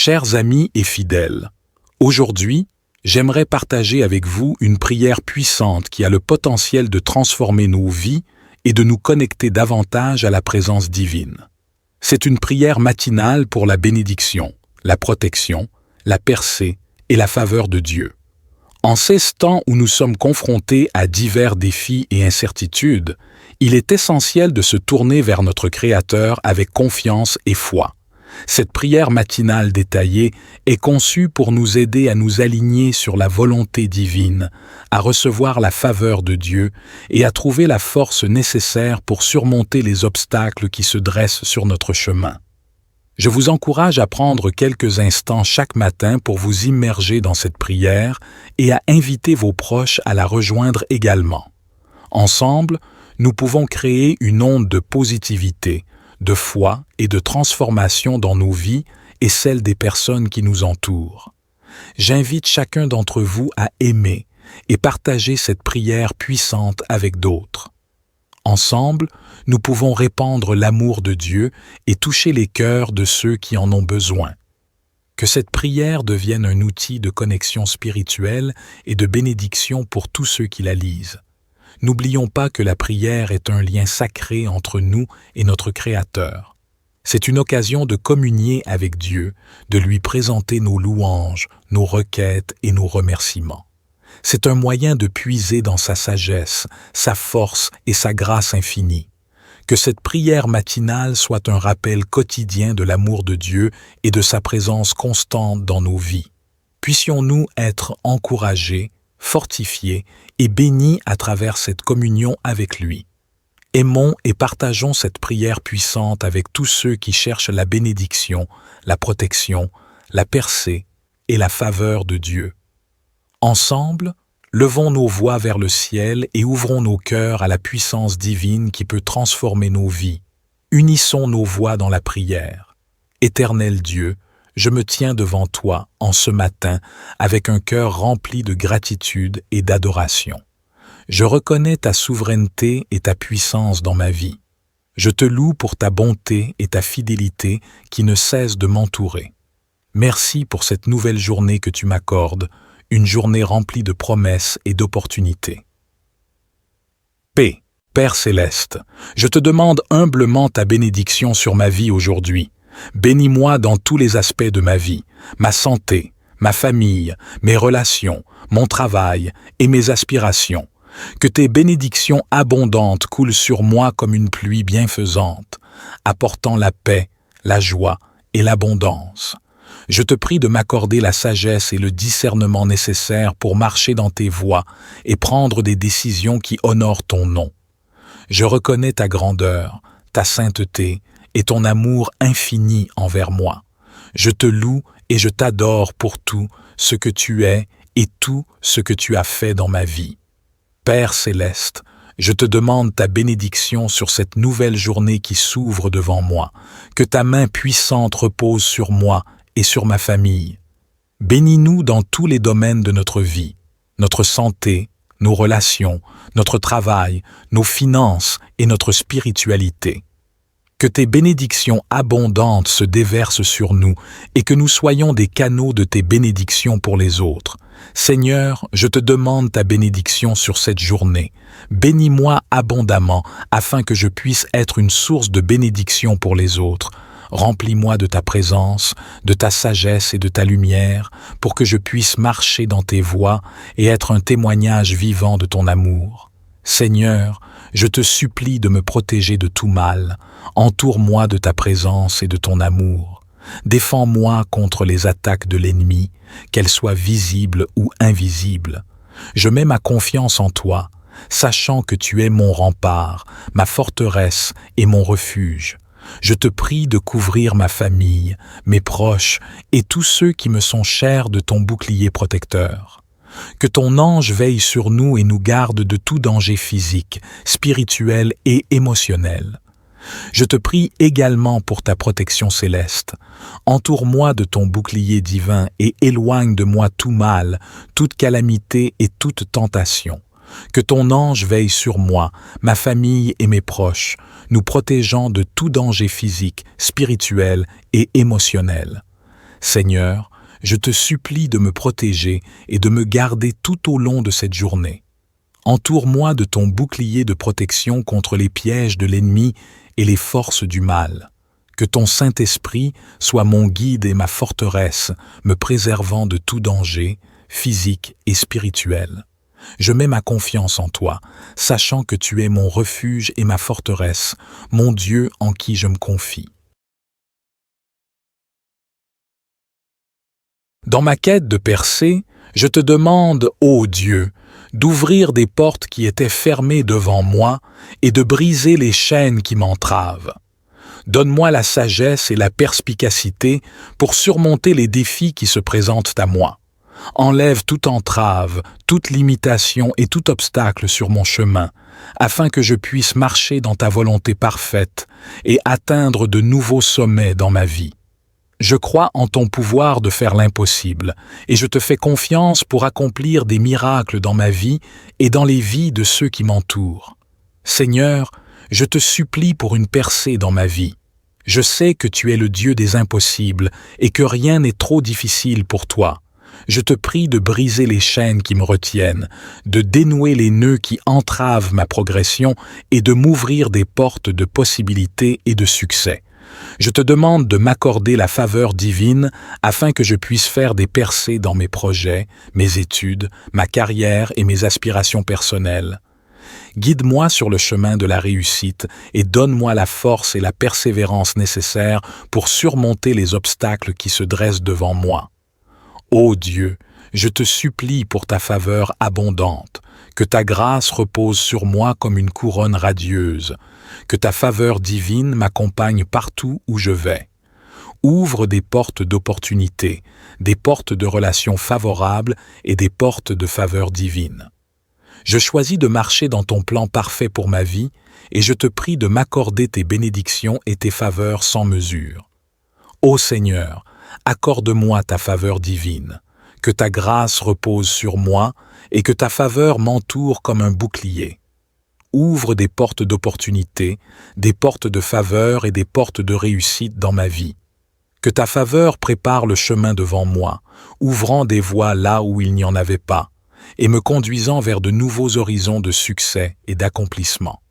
Chers amis et fidèles, aujourd'hui, j'aimerais partager avec vous une prière puissante qui a le potentiel de transformer nos vies et de nous connecter davantage à la présence divine. C'est une prière matinale pour la bénédiction, la protection, la percée et la faveur de Dieu. En ces temps où nous sommes confrontés à divers défis et incertitudes, il est essentiel de se tourner vers notre Créateur avec confiance et foi. Cette prière matinale détaillée est conçue pour nous aider à nous aligner sur la volonté divine, à recevoir la faveur de Dieu et à trouver la force nécessaire pour surmonter les obstacles qui se dressent sur notre chemin. Je vous encourage à prendre quelques instants chaque matin pour vous immerger dans cette prière et à inviter vos proches à la rejoindre également. Ensemble, nous pouvons créer une onde de positivité, de foi et de transformation dans nos vies et celles des personnes qui nous entourent. J'invite chacun d'entre vous à aimer et partager cette prière puissante avec d'autres. Ensemble, nous pouvons répandre l'amour de Dieu et toucher les cœurs de ceux qui en ont besoin. Que cette prière devienne un outil de connexion spirituelle et de bénédiction pour tous ceux qui la lisent. N'oublions pas que la prière est un lien sacré entre nous et notre Créateur. C'est une occasion de communier avec Dieu, de lui présenter nos louanges, nos requêtes et nos remerciements. C'est un moyen de puiser dans sa sagesse, sa force et sa grâce infinie. Que cette prière matinale soit un rappel quotidien de l'amour de Dieu et de sa présence constante dans nos vies. Puissions-nous être encouragés, fortifiés et bénis à travers cette communion avec lui. Aimons et partageons cette prière puissante avec tous ceux qui cherchent la bénédiction, la protection, la percée et la faveur de Dieu. Ensemble, levons nos voix vers le ciel et ouvrons nos cœurs à la puissance divine qui peut transformer nos vies. Unissons nos voix dans la prière. Éternel Dieu, je me tiens devant toi en ce matin avec un cœur rempli de gratitude et d'adoration. Je reconnais ta souveraineté et ta puissance dans ma vie. Je te loue pour ta bonté et ta fidélité qui ne cessent de m'entourer. Merci pour cette nouvelle journée que tu m'accordes, une journée remplie de promesses et d'opportunités. Paix, Père céleste, je te demande humblement ta bénédiction sur ma vie aujourd'hui. Bénis-moi dans tous les aspects de ma vie, ma santé, ma famille, mes relations, mon travail et mes aspirations. Que tes bénédictions abondantes coulent sur moi comme une pluie bienfaisante, apportant la paix, la joie et l'abondance. Je te prie de m'accorder la sagesse et le discernement nécessaires pour marcher dans tes voies et prendre des décisions qui honorent ton nom. Je reconnais ta grandeur, ta sainteté et ton amour infini envers moi. Je te loue et je t'adore pour tout ce que tu es et tout ce que tu as fait dans ma vie. Père céleste, je te demande ta bénédiction sur cette nouvelle journée qui s'ouvre devant moi, que ta main puissante repose sur moi et sur ma famille. Bénis-nous dans tous les domaines de notre vie, notre santé, nos relations, notre travail, nos finances et notre spiritualité. Que tes bénédictions abondantes se déversent sur nous et que nous soyons des canaux de tes bénédictions pour les autres. Seigneur, je te demande ta bénédiction sur cette journée. Bénis-moi abondamment afin que je puisse être une source de bénédiction pour les autres. Remplis-moi de ta présence, de ta sagesse et de ta lumière pour que je puisse marcher dans tes voies et être un témoignage vivant de ton amour. Seigneur, je te supplie de me protéger de tout mal. Entoure-moi de ta présence et de ton amour. Défends-moi contre les attaques de l'ennemi, qu'elles soient visibles ou invisibles. Je mets ma confiance en toi, sachant que tu es mon rempart, ma forteresse et mon refuge. Je te prie de couvrir ma famille, mes proches et tous ceux qui me sont chers de ton bouclier protecteur. Que ton ange veille sur nous et nous garde de tout danger physique, spirituel et émotionnel. Je te prie également pour ta protection céleste. Entoure-moi de ton bouclier divin et éloigne de moi tout mal, toute calamité et toute tentation. Que ton ange veille sur moi, ma famille et mes proches, nous protégeant de tout danger physique, spirituel et émotionnel. Seigneur, je te supplie de me protéger et de me garder tout au long de cette journée. Entoure-moi de ton bouclier de protection contre les pièges de l'ennemi et les forces du mal. Que ton Saint-Esprit soit mon guide et ma forteresse, me préservant de tout danger, physique et spirituel. Je mets ma confiance en toi, sachant que tu es mon refuge et ma forteresse, mon Dieu en qui je me confie. Dans ma quête de percée, je te demande, ô Dieu, d'ouvrir des portes qui étaient fermées devant moi et de briser les chaînes qui m'entravent. Donne-moi la sagesse et la perspicacité pour surmonter les défis qui se présentent à moi. Enlève toute entrave, toute limitation et tout obstacle sur mon chemin, afin que je puisse marcher dans ta volonté parfaite et atteindre de nouveaux sommets dans ma vie. Je crois en ton pouvoir de faire l'impossible, et je te fais confiance pour accomplir des miracles dans ma vie et dans les vies de ceux qui m'entourent. Seigneur, je te supplie pour une percée dans ma vie. Je sais que tu es le Dieu des impossibles et que rien n'est trop difficile pour toi. Je te prie de briser les chaînes qui me retiennent, de dénouer les nœuds qui entravent ma progression et de m'ouvrir des portes de possibilités et de succès. Je te demande de m'accorder la faveur divine afin que je puisse faire des percées dans mes projets, mes études, ma carrière et mes aspirations personnelles. Guide-moi sur le chemin de la réussite et donne-moi la force et la persévérance nécessaires pour surmonter les obstacles qui se dressent devant moi. Ô Dieu, je te supplie pour ta faveur abondante, que ta grâce repose sur moi comme une couronne radieuse, que ta faveur divine m'accompagne partout où je vais. Ouvre des portes d'opportunité, des portes de relations favorables et des portes de faveur divine. Je choisis de marcher dans ton plan parfait pour ma vie et je te prie de m'accorder tes bénédictions et tes faveurs sans mesure. Ô Seigneur, accorde-moi ta faveur divine, que ta grâce repose sur moi et que ta faveur m'entoure comme un bouclier. Ouvre des portes d'opportunité, des portes de faveur et des portes de réussite dans ma vie. Que ta faveur prépare le chemin devant moi, ouvrant des voies là où il n'y en avait pas, et me conduisant vers de nouveaux horizons de succès et d'accomplissement.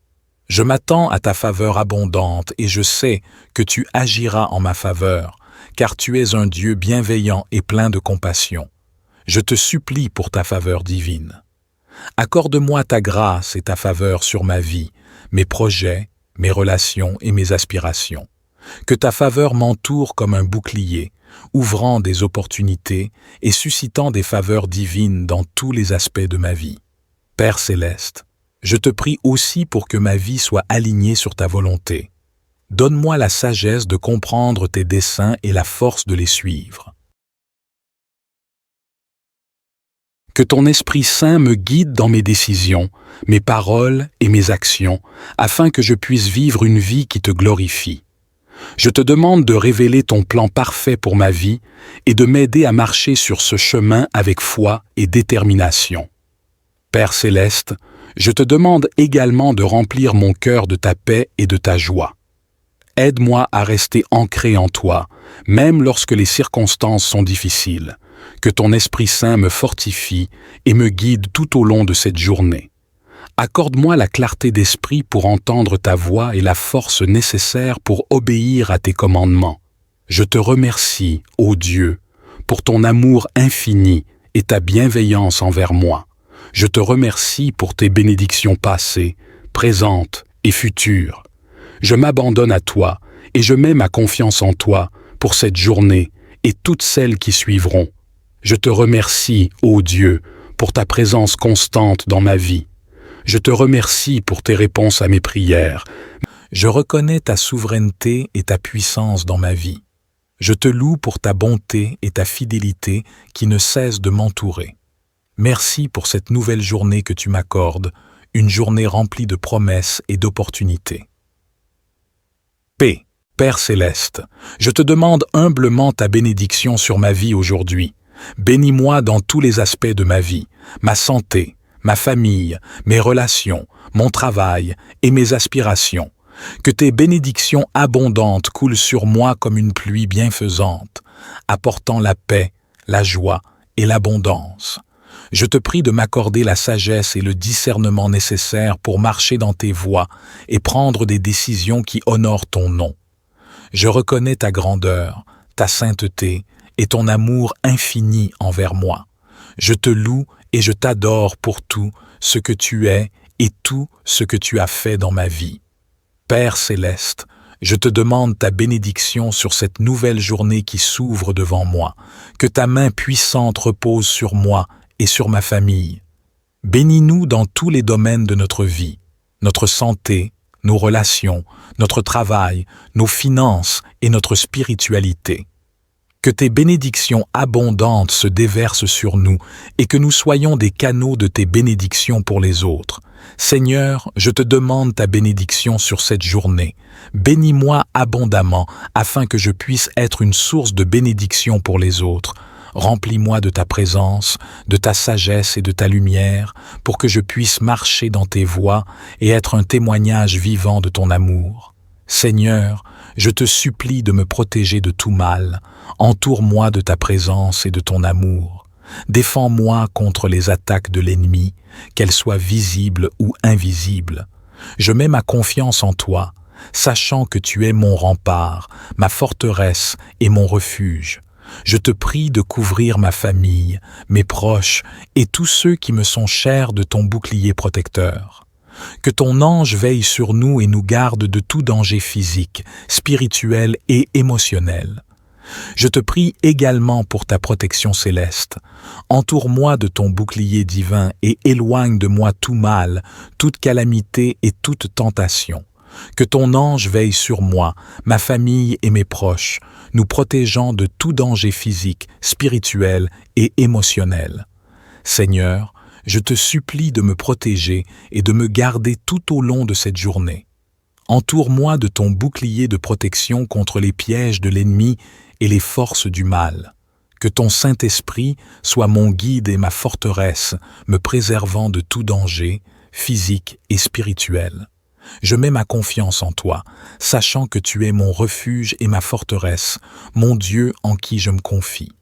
Je m'attends à ta faveur abondante et je sais que tu agiras en ma faveur, car tu es un Dieu bienveillant et plein de compassion. Je te supplie pour ta faveur divine. Accorde-moi ta grâce et ta faveur sur ma vie, mes projets, mes relations et mes aspirations. Que ta faveur m'entoure comme un bouclier, ouvrant des opportunités et suscitant des faveurs divines dans tous les aspects de ma vie. Père céleste, je te prie aussi pour que ma vie soit alignée sur ta volonté. Donne-moi la sagesse de comprendre tes desseins et la force de les suivre. Que ton Esprit Saint me guide dans mes décisions, mes paroles et mes actions, afin que je puisse vivre une vie qui te glorifie. Je te demande de révéler ton plan parfait pour ma vie et de m'aider à marcher sur ce chemin avec foi et détermination. Père céleste, je te demande également de remplir mon cœur de ta paix et de ta joie. Aide-moi à rester ancré en toi, même lorsque les circonstances sont difficiles. Que ton Esprit Saint me fortifie et me guide tout au long de cette journée. Accorde-moi la clarté d'esprit pour entendre ta voix et la force nécessaire pour obéir à tes commandements. Je te remercie, ô Dieu, pour ton amour infini et ta bienveillance envers moi. Je te remercie pour tes bénédictions passées, présentes et futures. Je m'abandonne à toi et je mets ma confiance en toi pour cette journée et toutes celles qui suivront. Je te remercie, ô Dieu, pour ta présence constante dans ma vie. Je te remercie pour tes réponses à mes prières. Je reconnais ta souveraineté et ta puissance dans ma vie. Je te loue pour ta bonté et ta fidélité qui ne cessent de m'entourer. Merci pour cette nouvelle journée que tu m'accordes, une journée remplie de promesses et d'opportunités. Paix, Père céleste, je te demande humblement ta bénédiction sur ma vie aujourd'hui. Bénis-moi dans tous les aspects de ma vie, ma santé, ma famille, mes relations, mon travail et mes aspirations. Que tes bénédictions abondantes coulent sur moi comme une pluie bienfaisante, apportant la paix, la joie et l'abondance. Je te prie de m'accorder la sagesse et le discernement nécessaires pour marcher dans tes voies et prendre des décisions qui honorent ton nom. Je reconnais ta grandeur, ta sainteté et ton amour infini envers moi. Je te loue et je t'adore pour tout ce que tu es et tout ce que tu as fait dans ma vie. Père céleste, je te demande ta bénédiction sur cette nouvelle journée qui s'ouvre devant moi, que ta main puissante repose sur moi et sur ma famille. Bénis-nous dans tous les domaines de notre vie, notre santé, nos relations, notre travail, nos finances et notre spiritualité. Que tes bénédictions abondantes se déversent sur nous et que nous soyons des canaux de tes bénédictions pour les autres. Seigneur, je te demande ta bénédiction sur cette journée. Bénis-moi abondamment afin que je puisse être une source de bénédiction pour les autres. Remplis-moi de ta présence, de ta sagesse et de ta lumière pour que je puisse marcher dans tes voies et être un témoignage vivant de ton amour. Seigneur, je te supplie de me protéger de tout mal. Entoure-moi de ta présence et de ton amour. Défends-moi contre les attaques de l'ennemi, qu'elles soient visibles ou invisibles. Je mets ma confiance en toi, sachant que tu es mon rempart, ma forteresse et mon refuge. Je te prie de couvrir ma famille, mes proches et tous ceux qui me sont chers de ton bouclier protecteur. Que ton ange veille sur nous et nous garde de tout danger physique, spirituel et émotionnel. Je te prie également pour ta protection céleste. Entoure-moi de ton bouclier divin et éloigne de moi tout mal, toute calamité et toute tentation. Que ton ange veille sur moi, ma famille et mes proches, nous protégeant de tout danger physique, spirituel et émotionnel. Seigneur, je te supplie de me protéger et de me garder tout au long de cette journée. Entoure-moi de ton bouclier de protection contre les pièges de l'ennemi et les forces du mal. Que ton Saint-Esprit soit mon guide et ma forteresse, me préservant de tout danger, physique et spirituel. Je mets ma confiance en toi, sachant que tu es mon refuge et ma forteresse, mon Dieu en qui je me confie.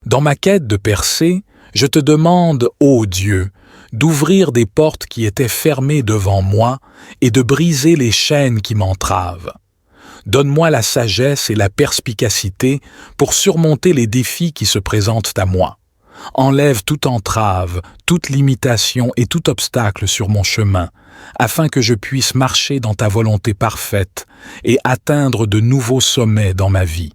Dans ma quête de percée, je te demande, ô Dieu, d'ouvrir des portes qui étaient fermées devant moi et de briser les chaînes qui m'entravent. Donne-moi la sagesse et la perspicacité pour surmonter les défis qui se présentent à moi. Enlève toute entrave, toute limitation et tout obstacle sur mon chemin, afin que je puisse marcher dans ta volonté parfaite et atteindre de nouveaux sommets dans ma vie.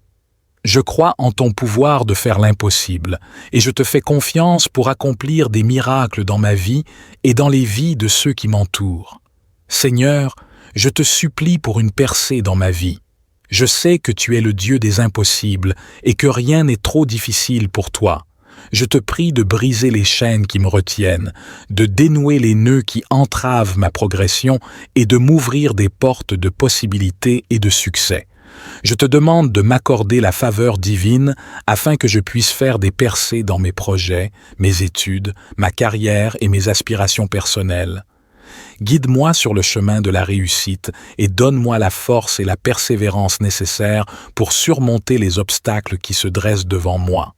Je crois en ton pouvoir de faire l'impossible, et je te fais confiance pour accomplir des miracles dans ma vie et dans les vies de ceux qui m'entourent. Seigneur, je te supplie pour une percée dans ma vie. Je sais que tu es le Dieu des impossibles et que rien n'est trop difficile pour toi. Je te prie de briser les chaînes qui me retiennent, de dénouer les nœuds qui entravent ma progression et de m'ouvrir des portes de possibilités et de succès. Je te demande de m'accorder la faveur divine afin que je puisse faire des percées dans mes projets, mes études, ma carrière et mes aspirations personnelles. Guide-moi sur le chemin de la réussite et donne-moi la force et la persévérance nécessaires pour surmonter les obstacles qui se dressent devant moi.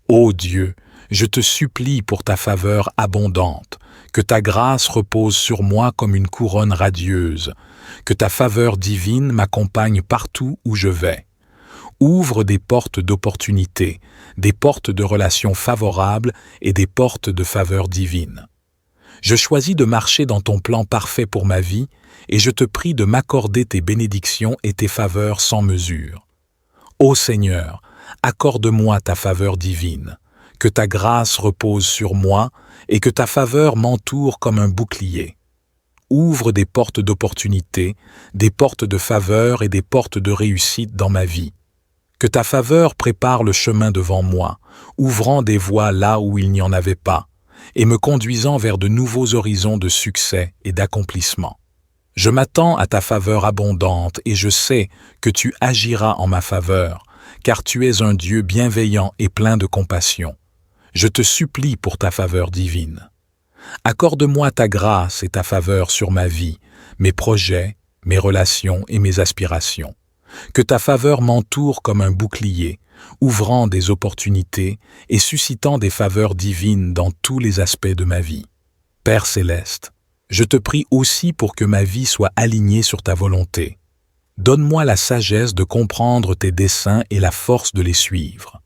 Ô Dieu, je te supplie pour ta faveur abondante, que ta grâce repose sur moi comme une couronne radieuse, que ta faveur divine m'accompagne partout où je vais. Ouvre des portes d'opportunité, des portes de relations favorables et des portes de faveur divine. Je choisis de marcher dans ton plan parfait pour ma vie et je te prie de m'accorder tes bénédictions et tes faveurs sans mesure. Ô Seigneur, accorde-moi ta faveur divine, que ta grâce repose sur moi et que ta faveur m'entoure comme un bouclier. Ouvre des portes d'opportunité, des portes de faveur et des portes de réussite dans ma vie. Que ta faveur prépare le chemin devant moi, ouvrant des voies là où il n'y en avait pas, et me conduisant vers de nouveaux horizons de succès et d'accomplissement. Je m'attends à ta faveur abondante et je sais que tu agiras en ma faveur, car tu es un Dieu bienveillant et plein de compassion. Je te supplie pour ta faveur divine. Accorde-moi ta grâce et ta faveur sur ma vie, mes projets, mes relations et mes aspirations. Que ta faveur m'entoure comme un bouclier, ouvrant des opportunités et suscitant des faveurs divines dans tous les aspects de ma vie. Père céleste, je te prie aussi pour que ma vie soit alignée sur ta volonté. Donne-moi la sagesse de comprendre tes desseins et la force de les suivre.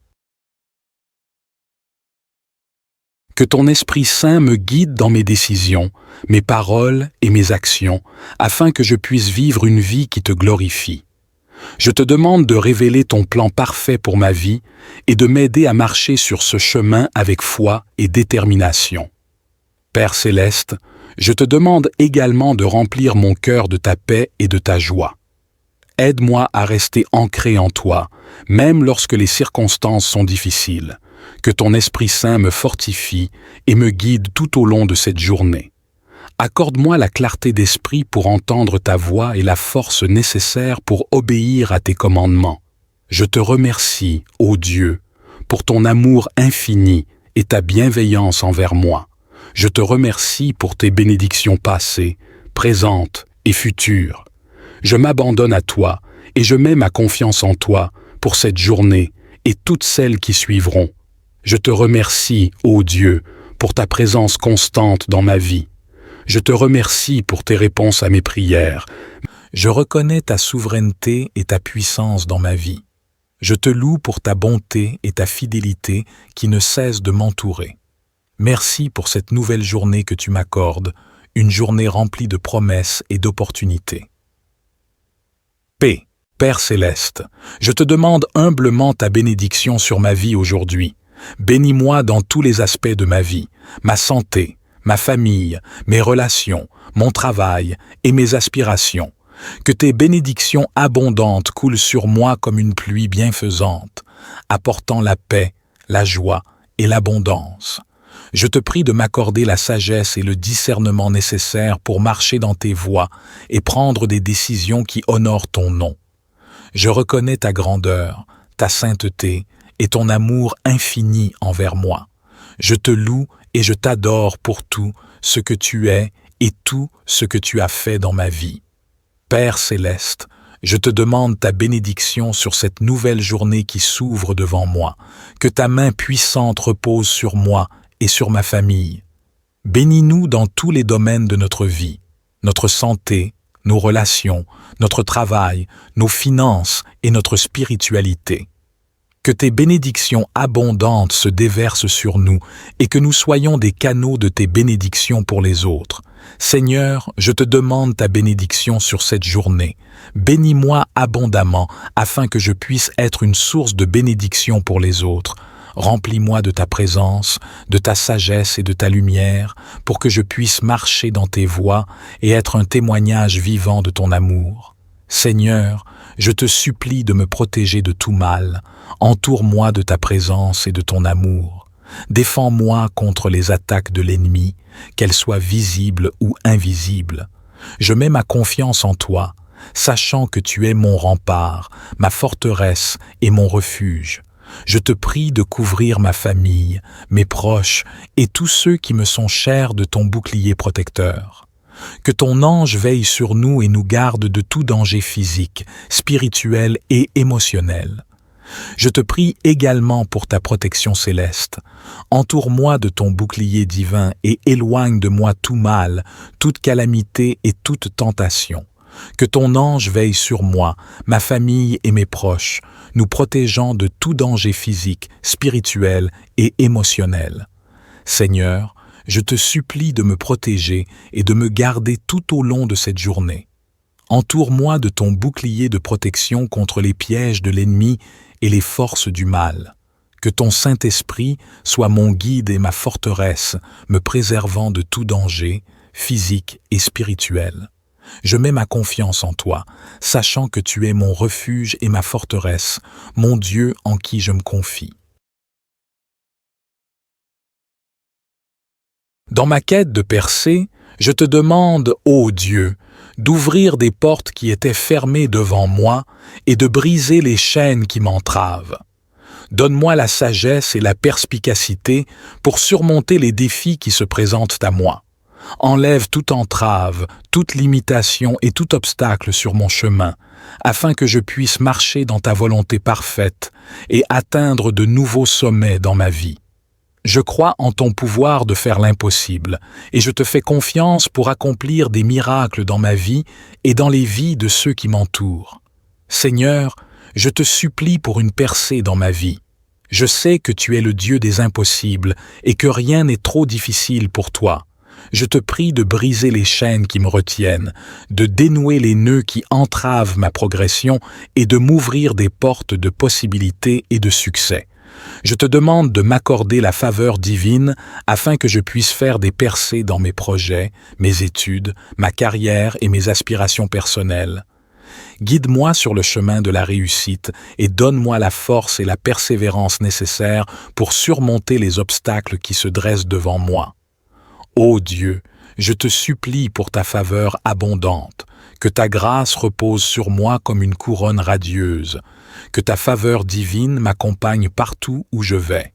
Que ton Esprit Saint me guide dans mes décisions, mes paroles et mes actions, afin que je puisse vivre une vie qui te glorifie. Je te demande de révéler ton plan parfait pour ma vie et de m'aider à marcher sur ce chemin avec foi et détermination. Père céleste, je te demande également de remplir mon cœur de ta paix et de ta joie. Aide-moi à rester ancré en toi, même lorsque les circonstances sont difficiles. Que ton Esprit Saint me fortifie et me guide tout au long de cette journée. Accorde-moi la clarté d'esprit pour entendre ta voix et la force nécessaire pour obéir à tes commandements. Je te remercie, ô Dieu, pour ton amour infini et ta bienveillance envers moi. Je te remercie pour tes bénédictions passées, présentes et futures. Je m'abandonne à toi et je mets ma confiance en toi pour cette journée et toutes celles qui suivront. Je te remercie, ô Dieu, pour ta présence constante dans ma vie. Je te remercie pour tes réponses à mes prières. Je reconnais ta souveraineté et ta puissance dans ma vie. Je te loue pour ta bonté et ta fidélité qui ne cessent de m'entourer. Merci pour cette nouvelle journée que tu m'accordes, une journée remplie de promesses et d'opportunités. Paix, Père céleste, je te demande humblement ta bénédiction sur ma vie aujourd'hui. Bénis-moi dans tous les aspects de ma vie, ma santé, ma famille, mes relations, mon travail et mes aspirations. Que tes bénédictions abondantes coulent sur moi comme une pluie bienfaisante, apportant la paix, la joie et l'abondance. Je te prie de m'accorder la sagesse et le discernement nécessaires pour marcher dans tes voies et prendre des décisions qui honorent ton nom. Je reconnais ta grandeur, ta sainteté et ton amour infini envers moi. Je te loue et je t'adore pour tout ce que tu es et tout ce que tu as fait dans ma vie. Père céleste, je te demande ta bénédiction sur cette nouvelle journée qui s'ouvre devant moi. Que ta main puissante repose sur moi et sur ma famille. Bénis-nous dans tous les domaines de notre vie, notre santé, nos relations, notre travail, nos finances et notre spiritualité. Que tes bénédictions abondantes se déversent sur nous et que nous soyons des canaux de tes bénédictions pour les autres. Seigneur, je te demande ta bénédiction sur cette journée. Bénis-moi abondamment afin que je puisse être une source de bénédiction pour les autres. Remplis-moi de ta présence, de ta sagesse et de ta lumière pour que je puisse marcher dans tes voies et être un témoignage vivant de ton amour. Seigneur, je te supplie de me protéger de tout mal. Entoure-moi de ta présence et de ton amour. Défends-moi contre les attaques de l'ennemi, qu'elles soient visibles ou invisibles. Je mets ma confiance en toi, sachant que tu es mon rempart, ma forteresse et mon refuge. Je te prie de couvrir ma famille, mes proches et tous ceux qui me sont chers de ton bouclier protecteur. Que ton ange veille sur nous et nous garde de tout danger physique, spirituel et émotionnel. Je te prie également pour ta protection céleste. Entoure-moi de ton bouclier divin et éloigne de moi tout mal, toute calamité et toute tentation. Que ton ange veille sur moi, ma famille et mes proches, nous protégeant de tout danger physique, spirituel et émotionnel. Seigneur, je te supplie de me protéger et de me garder tout au long de cette journée. Entoure-moi de ton bouclier de protection contre les pièges de l'ennemi et les forces du mal. Que ton Saint-Esprit soit mon guide et ma forteresse, me préservant de tout danger, physique et spirituel. Je mets ma confiance en toi, sachant que tu es mon refuge et ma forteresse, mon Dieu en qui je me confie. Dans ma quête de percée, je te demande, ô Dieu, d'ouvrir des portes qui étaient fermées devant moi et de briser les chaînes qui m'entravent. Donne-moi la sagesse et la perspicacité pour surmonter les défis qui se présentent à moi. Enlève toute entrave, toute limitation et tout obstacle sur mon chemin, afin que je puisse marcher dans ta volonté parfaite et atteindre de nouveaux sommets dans ma vie. Je crois en ton pouvoir de faire l'impossible, et je te fais confiance pour accomplir des miracles dans ma vie et dans les vies de ceux qui m'entourent. Seigneur, je te supplie pour une percée dans ma vie. Je sais que tu es le Dieu des impossibles et que rien n'est trop difficile pour toi. Je te prie de briser les chaînes qui me retiennent, de dénouer les nœuds qui entravent ma progression et de m'ouvrir des portes de possibilités et de succès. Je te demande de m'accorder la faveur divine afin que je puisse faire des percées dans mes projets, mes études, ma carrière et mes aspirations personnelles. Guide-moi sur le chemin de la réussite et donne-moi la force et la persévérance nécessaires pour surmonter les obstacles qui se dressent devant moi. Ô Dieu, je te supplie pour ta faveur abondante, que ta grâce repose sur moi comme une couronne radieuse, que ta faveur divine m'accompagne partout où je vais.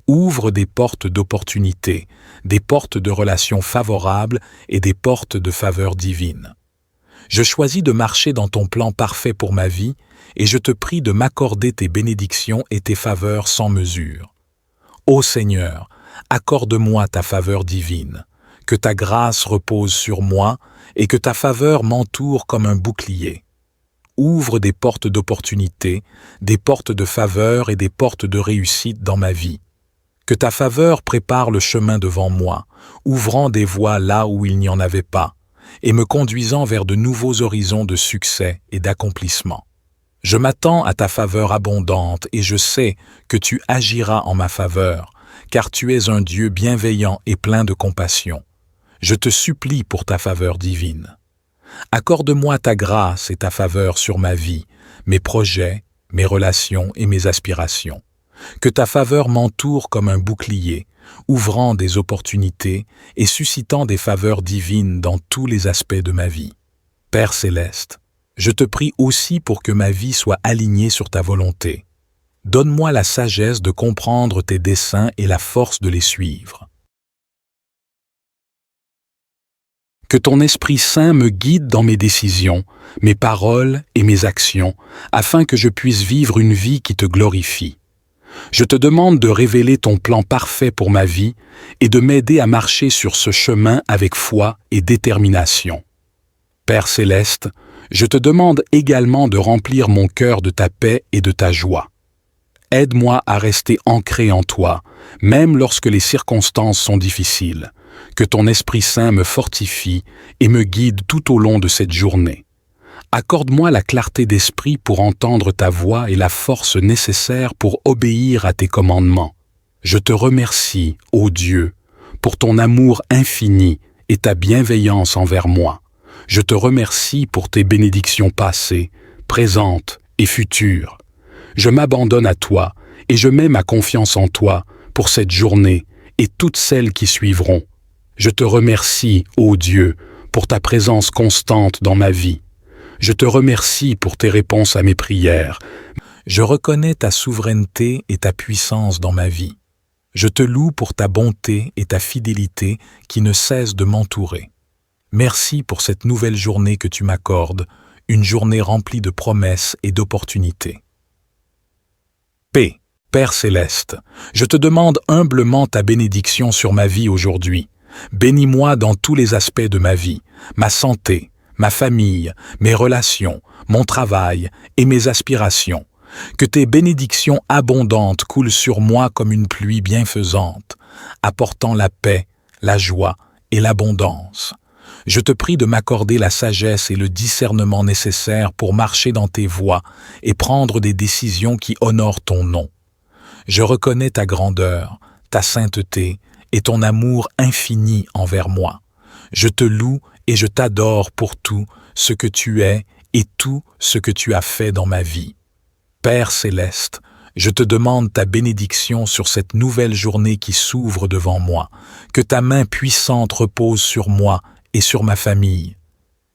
Ouvre des portes d'opportunités, des portes de relations favorables et des portes de faveur divine. Je choisis de marcher dans ton plan parfait pour ma vie et je te prie de m'accorder tes bénédictions et tes faveurs sans mesure. Ô Seigneur, accorde-moi ta faveur divine, que ta grâce repose sur moi et que ta faveur m'entoure comme un bouclier. Ouvre des portes d'opportunité, des portes de faveur et des portes de réussite dans ma vie. Que ta faveur prépare le chemin devant moi, ouvrant des voies là où il n'y en avait pas, et me conduisant vers de nouveaux horizons de succès et d'accomplissement. Je m'attends à ta faveur abondante et je sais que tu agiras en ma faveur, car tu es un Dieu bienveillant et plein de compassion. Je te supplie pour ta faveur divine. Accorde-moi ta grâce et ta faveur sur ma vie, mes projets, mes relations et mes aspirations. Que ta faveur m'entoure comme un bouclier, ouvrant des opportunités et suscitant des faveurs divines dans tous les aspects de ma vie. Père céleste, je te prie aussi pour que ma vie soit alignée sur ta volonté. Donne-moi la sagesse de comprendre tes desseins et la force de les suivre. Que ton Esprit Saint me guide dans mes décisions, mes paroles et mes actions, afin que je puisse vivre une vie qui te glorifie. Je te demande de révéler ton plan parfait pour ma vie et de m'aider à marcher sur ce chemin avec foi et détermination. Père céleste, je te demande également de remplir mon cœur de ta paix et de ta joie. Aide-moi à rester ancré en toi, même lorsque les circonstances sont difficiles. Que ton Esprit Saint me fortifie et me guide tout au long de cette journée. Accorde-moi la clarté d'esprit pour entendre ta voix et la force nécessaire pour obéir à tes commandements. Je te remercie, ô Dieu, pour ton amour infini et ta bienveillance envers moi. Je te remercie pour tes bénédictions passées, présentes et futures. Je m'abandonne à toi et je mets ma confiance en toi pour cette journée et toutes celles qui suivront. Je te remercie, ô Dieu, pour ta présence constante dans ma vie. Je te remercie pour tes réponses à mes prières. Je reconnais ta souveraineté et ta puissance dans ma vie. Je te loue pour ta bonté et ta fidélité qui ne cessent de m'entourer. Merci pour cette nouvelle journée que tu m'accordes, une journée remplie de promesses et d'opportunités. Paix, Père céleste, je te demande humblement ta bénédiction sur ma vie aujourd'hui. Bénis-moi dans tous les aspects de ma vie, ma santé, ma famille, mes relations, mon travail et mes aspirations. Que tes bénédictions abondantes coulent sur moi comme une pluie bienfaisante, apportant la paix, la joie et l'abondance. Je te prie de m'accorder la sagesse et le discernement nécessaires pour marcher dans tes voies et prendre des décisions qui honorent ton nom. Je reconnais ta grandeur, ta sainteté et ton amour infini envers moi. Je te loue et je t'adore pour tout ce que tu es et tout ce que tu as fait dans ma vie. Père céleste, je te demande ta bénédiction sur cette nouvelle journée qui s'ouvre devant moi, que ta main puissante repose sur moi et sur ma famille.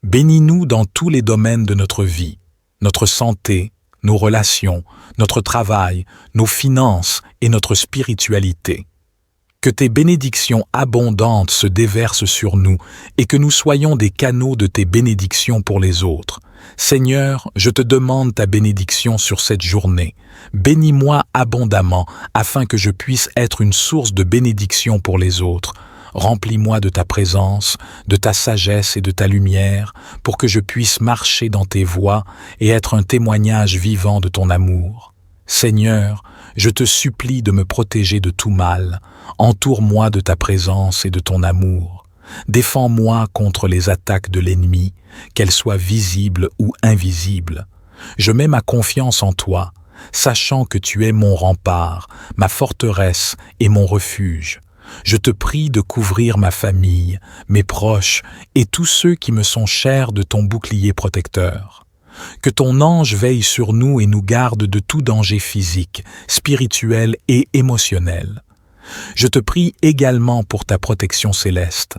Bénis-nous dans tous les domaines de notre vie, notre santé, nos relations, notre travail, nos finances et notre spiritualité. Que tes bénédictions abondantes se déversent sur nous et que nous soyons des canaux de tes bénédictions pour les autres. Seigneur, je te demande ta bénédiction sur cette journée. Bénis-moi abondamment afin que je puisse être une source de bénédiction pour les autres. Remplis-moi de ta présence, de ta sagesse et de ta lumière pour que je puisse marcher dans tes voies et être un témoignage vivant de ton amour. Seigneur, je te supplie de me protéger de tout mal. Entoure-moi de ta présence et de ton amour. Défends-moi contre les attaques de l'ennemi, qu'elles soient visibles ou invisibles. Je mets ma confiance en toi, sachant que tu es mon rempart, ma forteresse et mon refuge. Je te prie de couvrir ma famille, mes proches et tous ceux qui me sont chers de ton bouclier protecteur. Que ton ange veille sur nous et nous garde de tout danger physique, spirituel et émotionnel. Je te prie également pour ta protection céleste.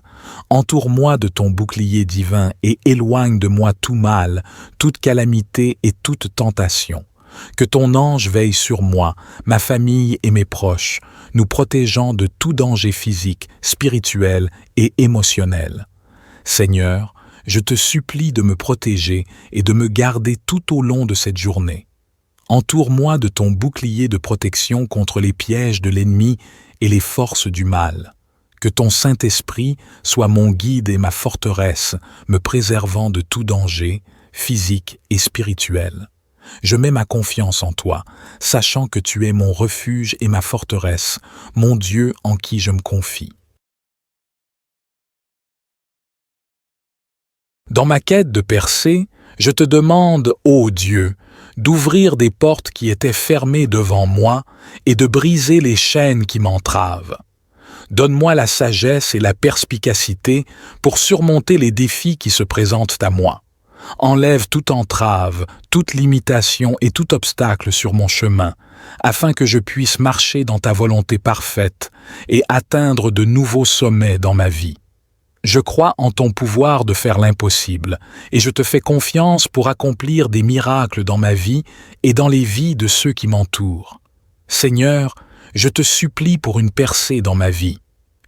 Entoure-moi de ton bouclier divin et éloigne de moi tout mal, toute calamité et toute tentation. Que ton ange veille sur moi, ma famille et mes proches, nous protégeant de tout danger physique, spirituel et émotionnel. Seigneur, je te supplie de me protéger et de me garder tout au long de cette journée. Entoure-moi de ton bouclier de protection contre les pièges de l'ennemi et les forces du mal. Que ton Saint-Esprit soit mon guide et ma forteresse, me préservant de tout danger, physique et spirituel. Je mets ma confiance en toi, sachant que tu es mon refuge et ma forteresse, mon Dieu en qui je me confie. Dans ma quête de percée, je te demande, ô Dieu, d'ouvrir des portes qui étaient fermées devant moi et de briser les chaînes qui m'entravent. Donne-moi la sagesse et la perspicacité pour surmonter les défis qui se présentent à moi. Enlève toute entrave, toute limitation et tout obstacle sur mon chemin, afin que je puisse marcher dans ta volonté parfaite et atteindre de nouveaux sommets dans ma vie. Je crois en ton pouvoir de faire l'impossible, et je te fais confiance pour accomplir des miracles dans ma vie et dans les vies de ceux qui m'entourent. Seigneur, je te supplie pour une percée dans ma vie.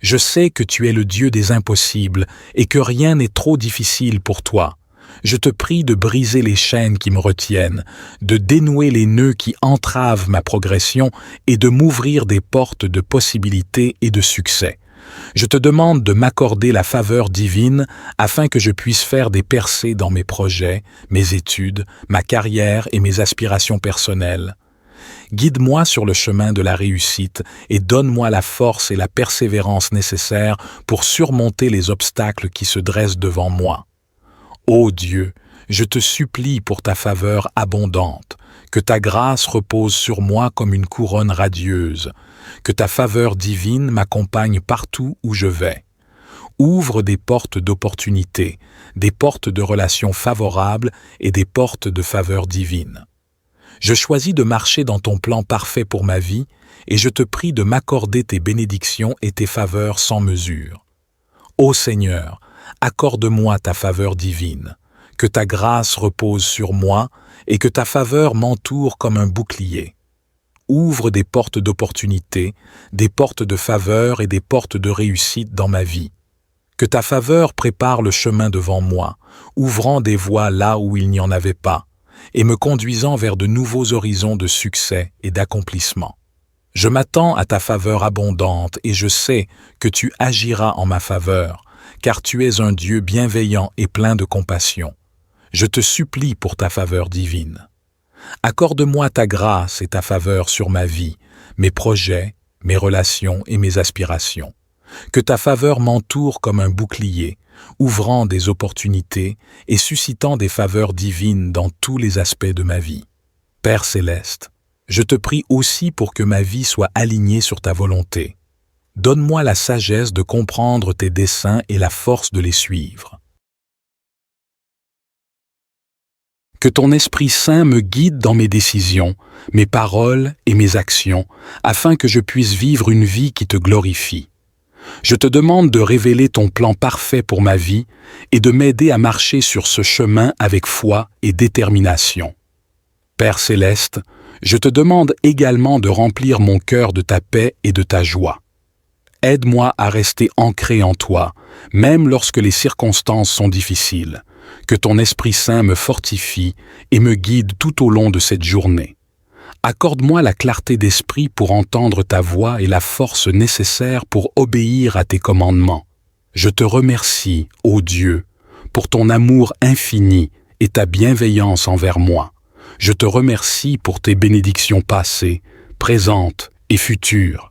Je sais que tu es le Dieu des impossibles et que rien n'est trop difficile pour toi. Je te prie de briser les chaînes qui me retiennent, de dénouer les nœuds qui entravent ma progression et de m'ouvrir des portes de possibilités et de succès. Je te demande de m'accorder la faveur divine afin que je puisse faire des percées dans mes projets, mes études, ma carrière et mes aspirations personnelles. Guide-moi sur le chemin de la réussite et donne-moi la force et la persévérance nécessaires pour surmonter les obstacles qui se dressent devant moi. Ô Dieu, je te supplie pour ta faveur abondante, que ta grâce repose sur moi comme une couronne radieuse, que ta faveur divine m'accompagne partout où je vais. Ouvre des portes d'opportunité, des portes de relations favorables et des portes de faveur divine. Je choisis de marcher dans ton plan parfait pour ma vie et je te prie de m'accorder tes bénédictions et tes faveurs sans mesure. Ô Seigneur, accorde-moi ta faveur divine, que ta grâce repose sur moi et que ta faveur m'entoure comme un bouclier. Ouvre des portes d'opportunité, des portes de faveur et des portes de réussite dans ma vie. Que ta faveur prépare le chemin devant moi, ouvrant des voies là où il n'y en avait pas, et me conduisant vers de nouveaux horizons de succès et d'accomplissement. Je m'attends à ta faveur abondante et je sais que tu agiras en ma faveur, car tu es un Dieu bienveillant et plein de compassion. Je te supplie pour ta faveur divine. Accorde-moi ta grâce et ta faveur sur ma vie, mes projets, mes relations et mes aspirations. Que ta faveur m'entoure comme un bouclier, ouvrant des opportunités et suscitant des faveurs divines dans tous les aspects de ma vie. Père céleste, je te prie aussi pour que ma vie soit alignée sur ta volonté. Donne-moi la sagesse de comprendre tes desseins et la force de les suivre. Que ton Esprit Saint me guide dans mes décisions, mes paroles et mes actions, afin que je puisse vivre une vie qui te glorifie. Je te demande de révéler ton plan parfait pour ma vie et de m'aider à marcher sur ce chemin avec foi et détermination. Père céleste, je te demande également de remplir mon cœur de ta paix et de ta joie. Aide-moi à rester ancré en toi, même lorsque les circonstances sont difficiles. Que ton Esprit Saint me fortifie et me guide tout au long de cette journée. Accorde-moi la clarté d'esprit pour entendre ta voix et la force nécessaire pour obéir à tes commandements. Je te remercie, ô Dieu, pour ton amour infini et ta bienveillance envers moi. Je te remercie pour tes bénédictions passées, présentes et futures.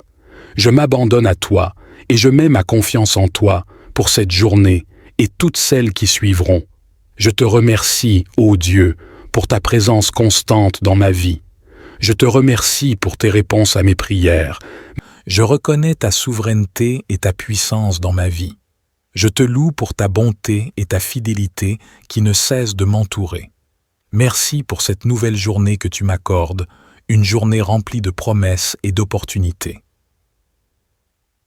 Je m'abandonne à toi et je mets ma confiance en toi pour cette journée et toutes celles qui suivront. Je te remercie, ô Dieu, pour ta présence constante dans ma vie. Je te remercie pour tes réponses à mes prières. Je reconnais ta souveraineté et ta puissance dans ma vie. Je te loue pour ta bonté et ta fidélité qui ne cessent de m'entourer. Merci pour cette nouvelle journée que tu m'accordes, une journée remplie de promesses et d'opportunités.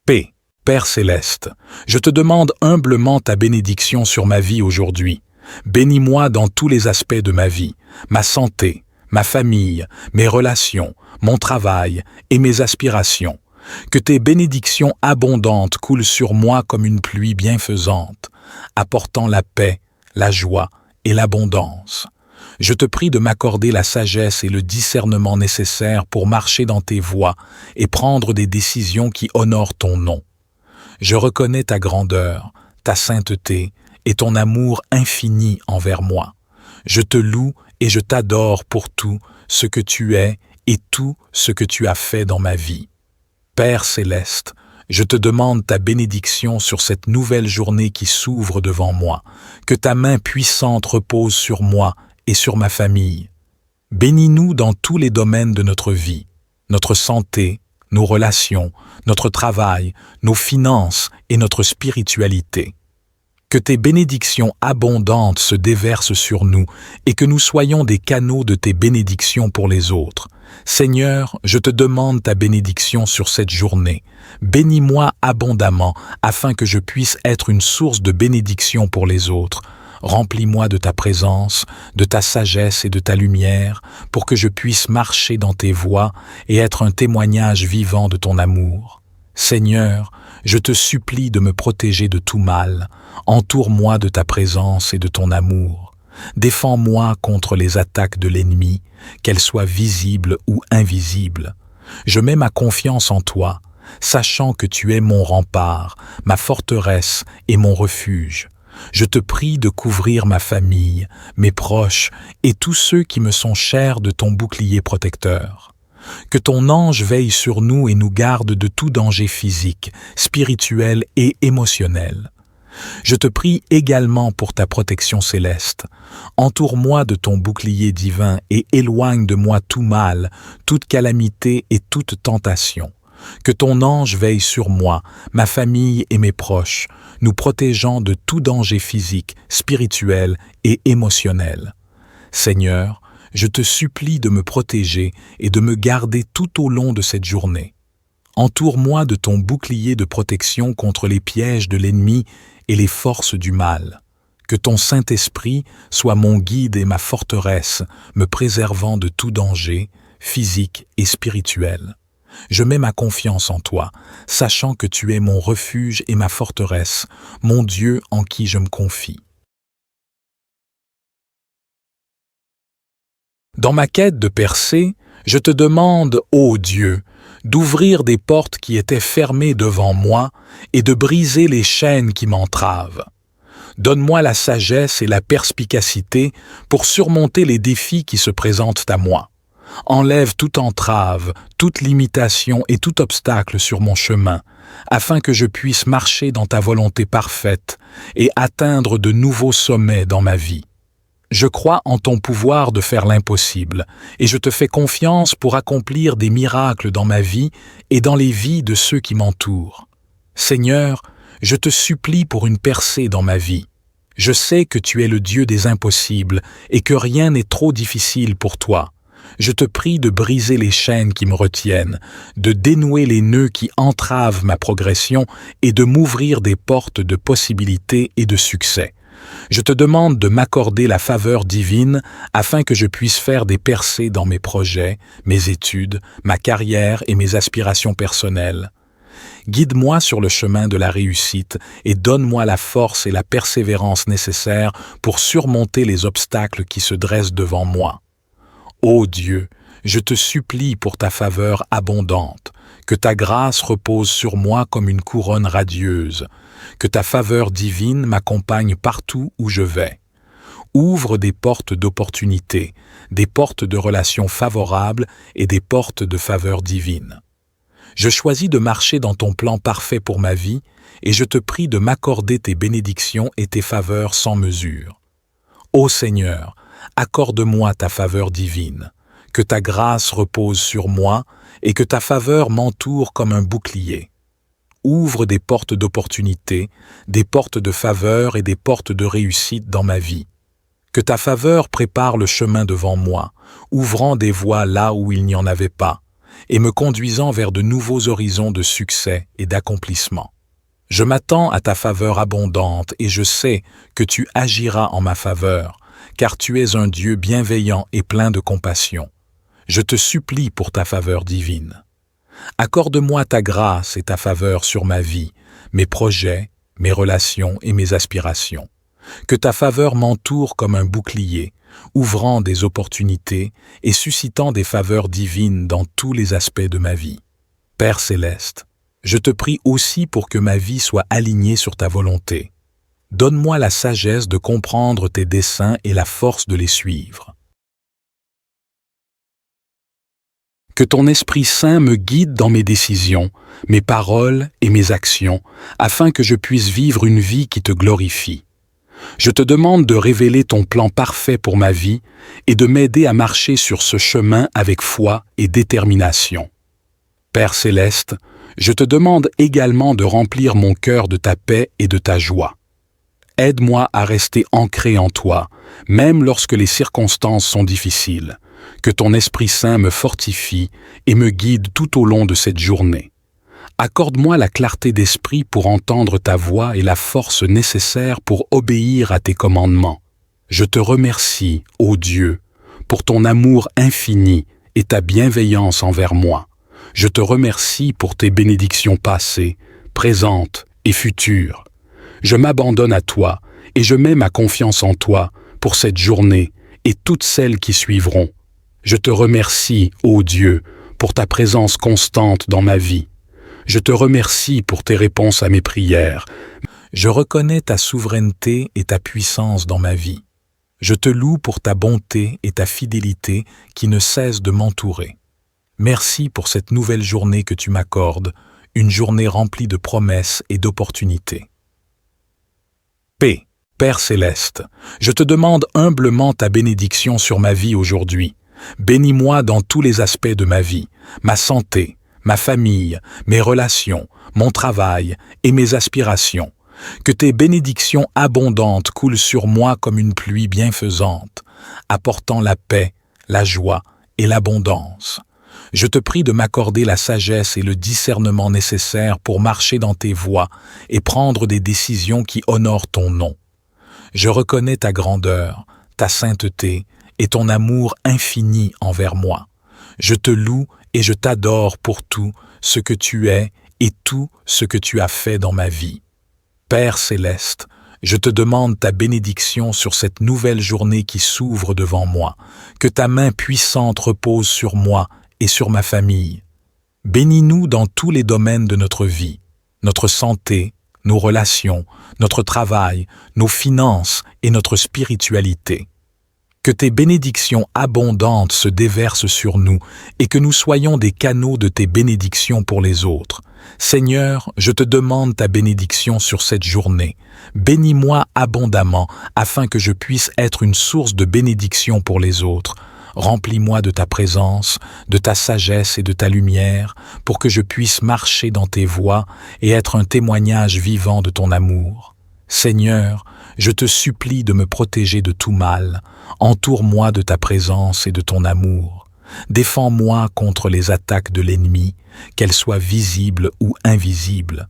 Paix, Père céleste, je te demande humblement ta bénédiction sur ma vie aujourd'hui. Bénis-moi dans tous les aspects de ma vie, ma santé, ma famille, mes relations, mon travail et mes aspirations. Que tes bénédictions abondantes coulent sur moi comme une pluie bienfaisante, apportant la paix, la joie et l'abondance. Je te prie de m'accorder la sagesse et le discernement nécessaires pour marcher dans tes voies et prendre des décisions qui honorent ton nom. Je reconnais ta grandeur, ta sainteté et ton amour infini envers moi. Je te loue et je t'adore pour tout ce que tu es et tout ce que tu as fait dans ma vie. Père céleste, je te demande ta bénédiction sur cette nouvelle journée qui s'ouvre devant moi, que ta main puissante repose sur moi et sur ma famille. Bénis-nous dans tous les domaines de notre vie, notre santé, nos relations, notre travail, nos finances et notre spiritualité. Que tes bénédictions abondantes se déversent sur nous et que nous soyons des canaux de tes bénédictions pour les autres. Seigneur, je te demande ta bénédiction sur cette journée. Bénis-moi abondamment afin que je puisse être une source de bénédiction pour les autres. Remplis-moi de ta présence, de ta sagesse et de ta lumière pour que je puisse marcher dans tes voies et être un témoignage vivant de ton amour. Seigneur, je te supplie de me protéger de tout mal. Entoure-moi de ta présence et de ton amour. Défends-moi contre les attaques de l'ennemi, qu'elles soient visibles ou invisibles. Je mets ma confiance en toi, sachant que tu es mon rempart, ma forteresse et mon refuge. Je te prie de couvrir ma famille, mes proches et tous ceux qui me sont chers de ton bouclier protecteur. Que ton ange veille sur nous et nous garde de tout danger physique, spirituel et émotionnel. Je te prie également pour ta protection céleste. Entoure-moi de ton bouclier divin et éloigne de moi tout mal, toute calamité et toute tentation. Que ton ange veille sur moi, ma famille et mes proches, nous protégeant de tout danger physique, spirituel et émotionnel. Seigneur, je te supplie de me protéger et de me garder tout au long de cette journée. Entoure-moi de ton bouclier de protection contre les pièges de l'ennemi et les forces du mal. Que ton Saint-Esprit soit mon guide et ma forteresse, me préservant de tout danger, physique et spirituel. Je mets ma confiance en toi, sachant que tu es mon refuge et ma forteresse, mon Dieu en qui je me confie. Dans ma quête de percée, je te demande, ô Dieu, d'ouvrir des portes qui étaient fermées devant moi et de briser les chaînes qui m'entravent. Donne-moi la sagesse et la perspicacité pour surmonter les défis qui se présentent à moi. Enlève toute entrave, toute limitation et tout obstacle sur mon chemin, afin que je puisse marcher dans ta volonté parfaite et atteindre de nouveaux sommets dans ma vie. Je crois en ton pouvoir de faire l'impossible, et je te fais confiance pour accomplir des miracles dans ma vie et dans les vies de ceux qui m'entourent. Seigneur, je te supplie pour une percée dans ma vie. Je sais que tu es le Dieu des impossibles et que rien n'est trop difficile pour toi. Je te prie de briser les chaînes qui me retiennent, de dénouer les nœuds qui entravent ma progression et de m'ouvrir des portes de possibilités et de succès. Je te demande de m'accorder la faveur divine afin que je puisse faire des percées dans mes projets, mes études, ma carrière et mes aspirations personnelles. Guide-moi sur le chemin de la réussite et donne-moi la force et la persévérance nécessaires pour surmonter les obstacles qui se dressent devant moi. Ô Dieu, je te supplie pour ta faveur abondante, que ta grâce repose sur moi comme une couronne radieuse, que ta faveur divine m'accompagne partout où je vais. Ouvre des portes d'opportunité, des portes de relations favorables et des portes de faveur divine. Je choisis de marcher dans ton plan parfait pour ma vie et je te prie de m'accorder tes bénédictions et tes faveurs sans mesure. Ô Seigneur, accorde-moi ta faveur divine, que ta grâce repose sur moi et que ta faveur m'entoure comme un bouclier. Ouvre des portes d'opportunité, des portes de faveur et des portes de réussite dans ma vie. Que ta faveur prépare le chemin devant moi, ouvrant des voies là où il n'y en avait pas, et me conduisant vers de nouveaux horizons de succès et d'accomplissement. Je m'attends à ta faveur abondante et je sais que tu agiras en ma faveur, car tu es un Dieu bienveillant et plein de compassion. Je te supplie pour ta faveur divine. Accorde-moi ta grâce et ta faveur sur ma vie, mes projets, mes relations et mes aspirations. Que ta faveur m'entoure comme un bouclier, ouvrant des opportunités et suscitant des faveurs divines dans tous les aspects de ma vie. Père céleste, je te prie aussi pour que ma vie soit alignée sur ta volonté. Donne-moi la sagesse de comprendre tes desseins et la force de les suivre. Que ton Esprit Saint me guide dans mes décisions, mes paroles et mes actions, afin que je puisse vivre une vie qui te glorifie. Je te demande de révéler ton plan parfait pour ma vie et de m'aider à marcher sur ce chemin avec foi et détermination. Père céleste, je te demande également de remplir mon cœur de ta paix et de ta joie. Aide-moi à rester ancré en toi, même lorsque les circonstances sont difficiles. Que ton Esprit Saint me fortifie et me guide tout au long de cette journée. Accorde-moi la clarté d'esprit pour entendre ta voix et la force nécessaire pour obéir à tes commandements. Je te remercie, ô Dieu, pour ton amour infini et ta bienveillance envers moi. Je te remercie pour tes bénédictions passées, présentes et futures. Je m'abandonne à toi et je mets ma confiance en toi pour cette journée et toutes celles qui suivront. Je te remercie, ô Dieu, pour ta présence constante dans ma vie. Je te remercie pour tes réponses à mes prières. Je reconnais ta souveraineté et ta puissance dans ma vie. Je te loue pour ta bonté et ta fidélité qui ne cessent de m'entourer. Merci pour cette nouvelle journée que tu m'accordes, une journée remplie de promesses et d'opportunités. Paix, Père céleste, je te demande humblement ta bénédiction sur ma vie aujourd'hui. Bénis-moi dans tous les aspects de ma vie, ma santé, ma famille, mes relations, mon travail et mes aspirations. Que tes bénédictions abondantes coulent sur moi comme une pluie bienfaisante, apportant la paix, la joie et l'abondance. Je te prie de m'accorder la sagesse et le discernement nécessaires pour marcher dans tes voies et prendre des décisions qui honorent ton nom. Je reconnais ta grandeur, ta sainteté et ton amour infini envers moi. Je te loue et je t'adore pour tout ce que tu es et tout ce que tu as fait dans ma vie. Père céleste, je te demande ta bénédiction sur cette nouvelle journée qui s'ouvre devant moi, que ta main puissante repose sur moi et sur ma famille. Bénis-nous dans tous les domaines de notre vie, notre santé, nos relations, notre travail, nos finances et notre spiritualité. Que tes bénédictions abondantes se déversent sur nous et que nous soyons des canaux de tes bénédictions pour les autres. Seigneur, je te demande ta bénédiction sur cette journée. Bénis-moi abondamment afin que je puisse être une source de bénédiction pour les autres. Remplis-moi de ta présence, de ta sagesse et de ta lumière pour que je puisse marcher dans tes voies et être un témoignage vivant de ton amour. Seigneur, je te supplie de me protéger de tout mal. Entoure-moi de ta présence et de ton amour. Défends-moi contre les attaques de l'ennemi, qu'elles soient visibles ou invisibles.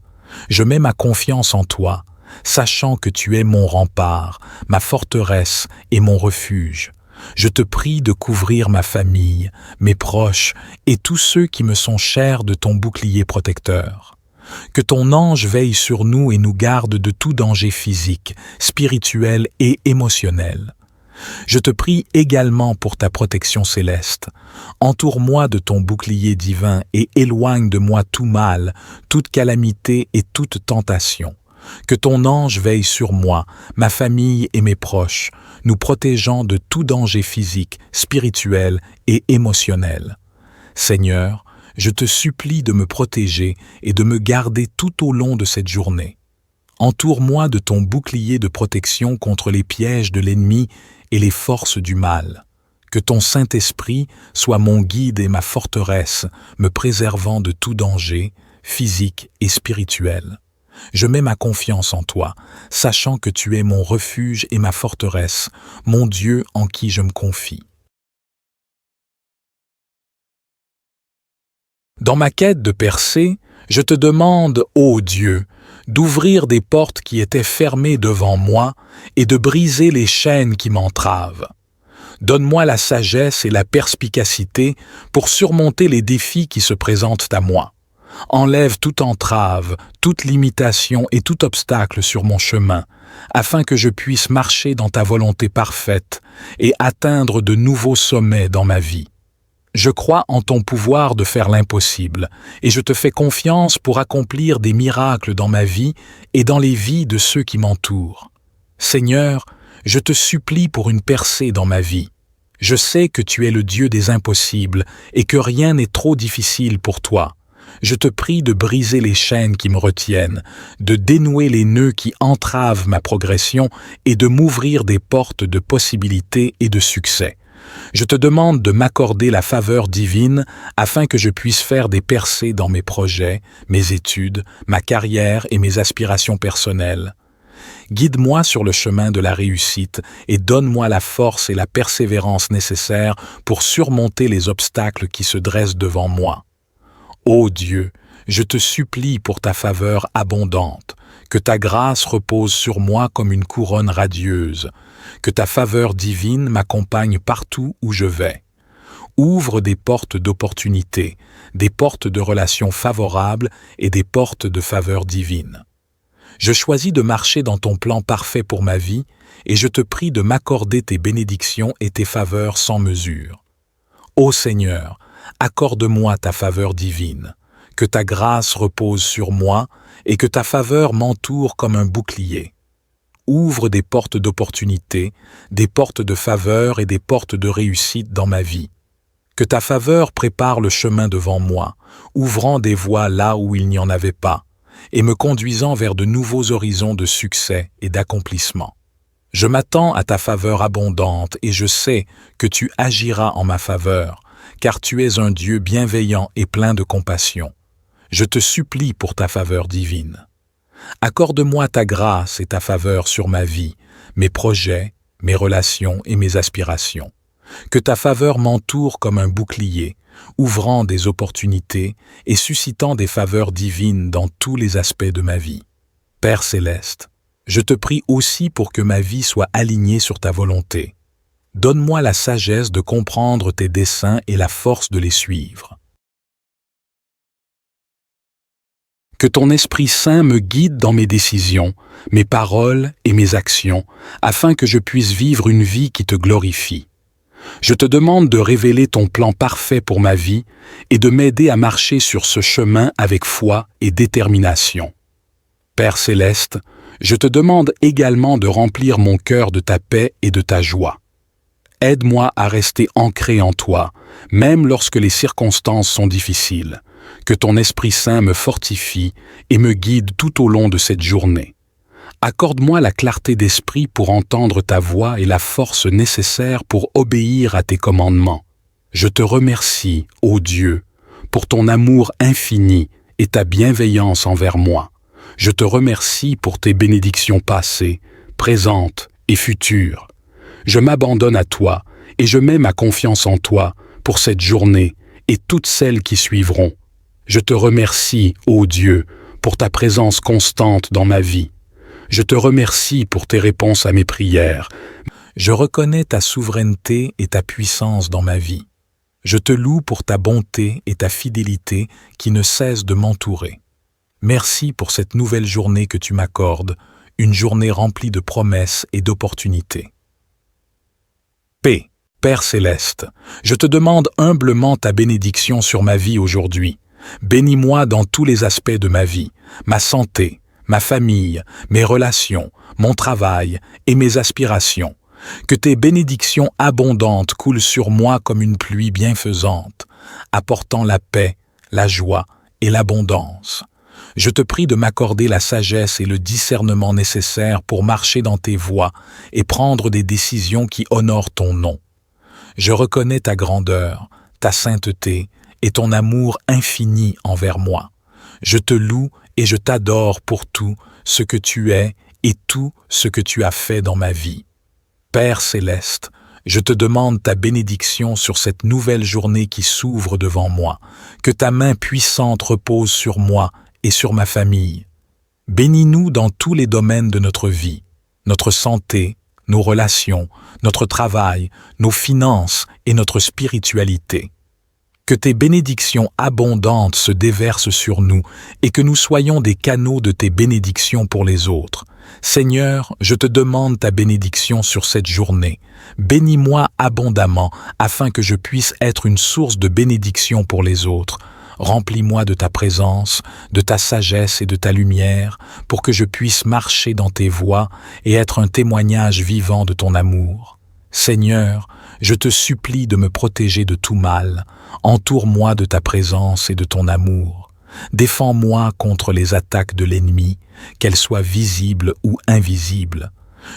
Je mets ma confiance en toi. sachant que tu es mon rempart, ma forteresse et mon refuge. Je te prie de couvrir ma famille, mes proches et tous ceux qui me sont chers de ton bouclier protecteur. Que ton ange veille sur nous et nous garde de tout danger physique, spirituel et émotionnel. Je te prie également pour ta protection céleste. Entoure-moi de ton bouclier divin et éloigne de moi tout mal, toute calamité et toute tentation. Que ton ange veille sur moi, ma famille et mes proches, nous protégeant de tout danger physique, spirituel et émotionnel. Seigneur, je te supplie de me protéger et de me garder tout au long de cette journée. Entoure-moi de ton bouclier de protection contre les pièges de l'ennemi et les forces du mal. Que ton Saint-Esprit soit mon guide et ma forteresse, me préservant de tout danger, physique et spirituel. Je mets ma confiance en toi, sachant que tu es mon refuge et ma forteresse, mon Dieu en qui je me confie. Dans ma quête de percée, je te demande, ô Dieu, d'ouvrir des portes qui étaient fermées devant moi et de briser les chaînes qui m'entravent. Donne-moi la sagesse et la perspicacité pour surmonter les défis qui se présentent à moi. Enlève toute entrave, toute limitation et tout obstacle sur mon chemin, afin que je puisse marcher dans ta volonté parfaite et atteindre de nouveaux sommets dans ma vie. Je crois en ton pouvoir de faire l'impossible, et je te fais confiance pour accomplir des miracles dans ma vie et dans les vies de ceux qui m'entourent. Seigneur, je te supplie pour une percée dans ma vie. Je sais que tu es le Dieu des impossibles et que rien n'est trop difficile pour toi. Je te prie de briser les chaînes qui me retiennent, de dénouer les nœuds qui entravent ma progression et de m'ouvrir des portes de possibilités et de succès. Je te demande de m'accorder la faveur divine afin que je puisse faire des percées dans mes projets, mes études, ma carrière et mes aspirations personnelles. Guide-moi sur le chemin de la réussite et donne-moi la force et la persévérance nécessaires pour surmonter les obstacles qui se dressent devant moi. Ô Dieu, je te supplie pour ta faveur abondante, que ta grâce repose sur moi comme une couronne radieuse, que ta faveur divine m'accompagne partout où je vais. Ouvre des portes d'opportunités, des portes de relations favorables et des portes de faveur divine. Je choisis de marcher dans ton plan parfait pour ma vie et je te prie de m'accorder tes bénédictions et tes faveurs sans mesure. Ô Seigneur, accorde-moi ta faveur divine, que ta grâce repose sur moi et que ta faveur m'entoure comme un bouclier. Ouvre des portes d'opportunité, des portes de faveur et des portes de réussite dans ma vie. Que ta faveur prépare le chemin devant moi, ouvrant des voies là où il n'y en avait pas, et me conduisant vers de nouveaux horizons de succès et d'accomplissement. Je m'attends à ta faveur abondante et je sais que tu agiras en ma faveur, car tu es un Dieu bienveillant et plein de compassion. Je te supplie pour ta faveur divine. Accorde-moi ta grâce et ta faveur sur ma vie, mes projets, mes relations et mes aspirations. Que ta faveur m'entoure comme un bouclier, ouvrant des opportunités et suscitant des faveurs divines dans tous les aspects de ma vie. Père céleste, je te prie aussi pour que ma vie soit alignée sur ta volonté. Donne-moi la sagesse de comprendre tes desseins et la force de les suivre. Que ton Esprit Saint me guide dans mes décisions, mes paroles et mes actions, afin que je puisse vivre une vie qui te glorifie. Je te demande de révéler ton plan parfait pour ma vie et de m'aider à marcher sur ce chemin avec foi et détermination. Père céleste, je te demande également de remplir mon cœur de ta paix et de ta joie. Aide-moi à rester ancré en toi, même lorsque les circonstances sont difficiles. Que ton Esprit Saint me fortifie et me guide tout au long de cette journée. Accorde-moi la clarté d'esprit pour entendre ta voix et la force nécessaire pour obéir à tes commandements. Je te remercie, ô Dieu, pour ton amour infini et ta bienveillance envers moi. Je te remercie pour tes bénédictions passées, présentes et futures. Je m'abandonne à toi et je mets ma confiance en toi pour cette journée et toutes celles qui suivront. Je te remercie, ô Dieu, pour ta présence constante dans ma vie. Je te remercie pour tes réponses à mes prières. Je reconnais ta souveraineté et ta puissance dans ma vie. Je te loue pour ta bonté et ta fidélité qui ne cessent de m'entourer. Merci pour cette nouvelle journée que tu m'accordes, une journée remplie de promesses et d'opportunités. Paix, Père céleste, je te demande humblement ta bénédiction sur ma vie aujourd'hui. Bénis-moi dans tous les aspects de ma vie, ma santé, ma famille, mes relations, mon travail et mes aspirations. Que tes bénédictions abondantes coulent sur moi comme une pluie bienfaisante, apportant la paix, la joie et l'abondance. Je te prie de m'accorder la sagesse et le discernement nécessaires pour marcher dans tes voies et prendre des décisions qui honorent ton nom. Je reconnais ta grandeur, ta sainteté et ton amour infini envers moi. Je te loue et je t'adore pour tout ce que tu es et tout ce que tu as fait dans ma vie. Père céleste, je te demande ta bénédiction sur cette nouvelle journée qui s'ouvre devant moi, que ta main puissante repose sur moi et sur ma famille. Bénis-nous dans tous les domaines de notre vie, notre santé, nos relations, notre travail, nos finances et notre spiritualité. Que tes bénédictions abondantes se déversent sur nous et que nous soyons des canaux de tes bénédictions pour les autres. Seigneur, je te demande ta bénédiction sur cette journée. Bénis-moi abondamment afin que je puisse être une source de bénédiction pour les autres. Remplis-moi de ta présence, de ta sagesse et de ta lumière pour que je puisse marcher dans tes voies et être un témoignage vivant de ton amour. Seigneur, je te supplie de me protéger de tout mal. Entoure-moi de ta présence et de ton amour. Défends-moi contre les attaques de l'ennemi, qu'elles soient visibles ou invisibles.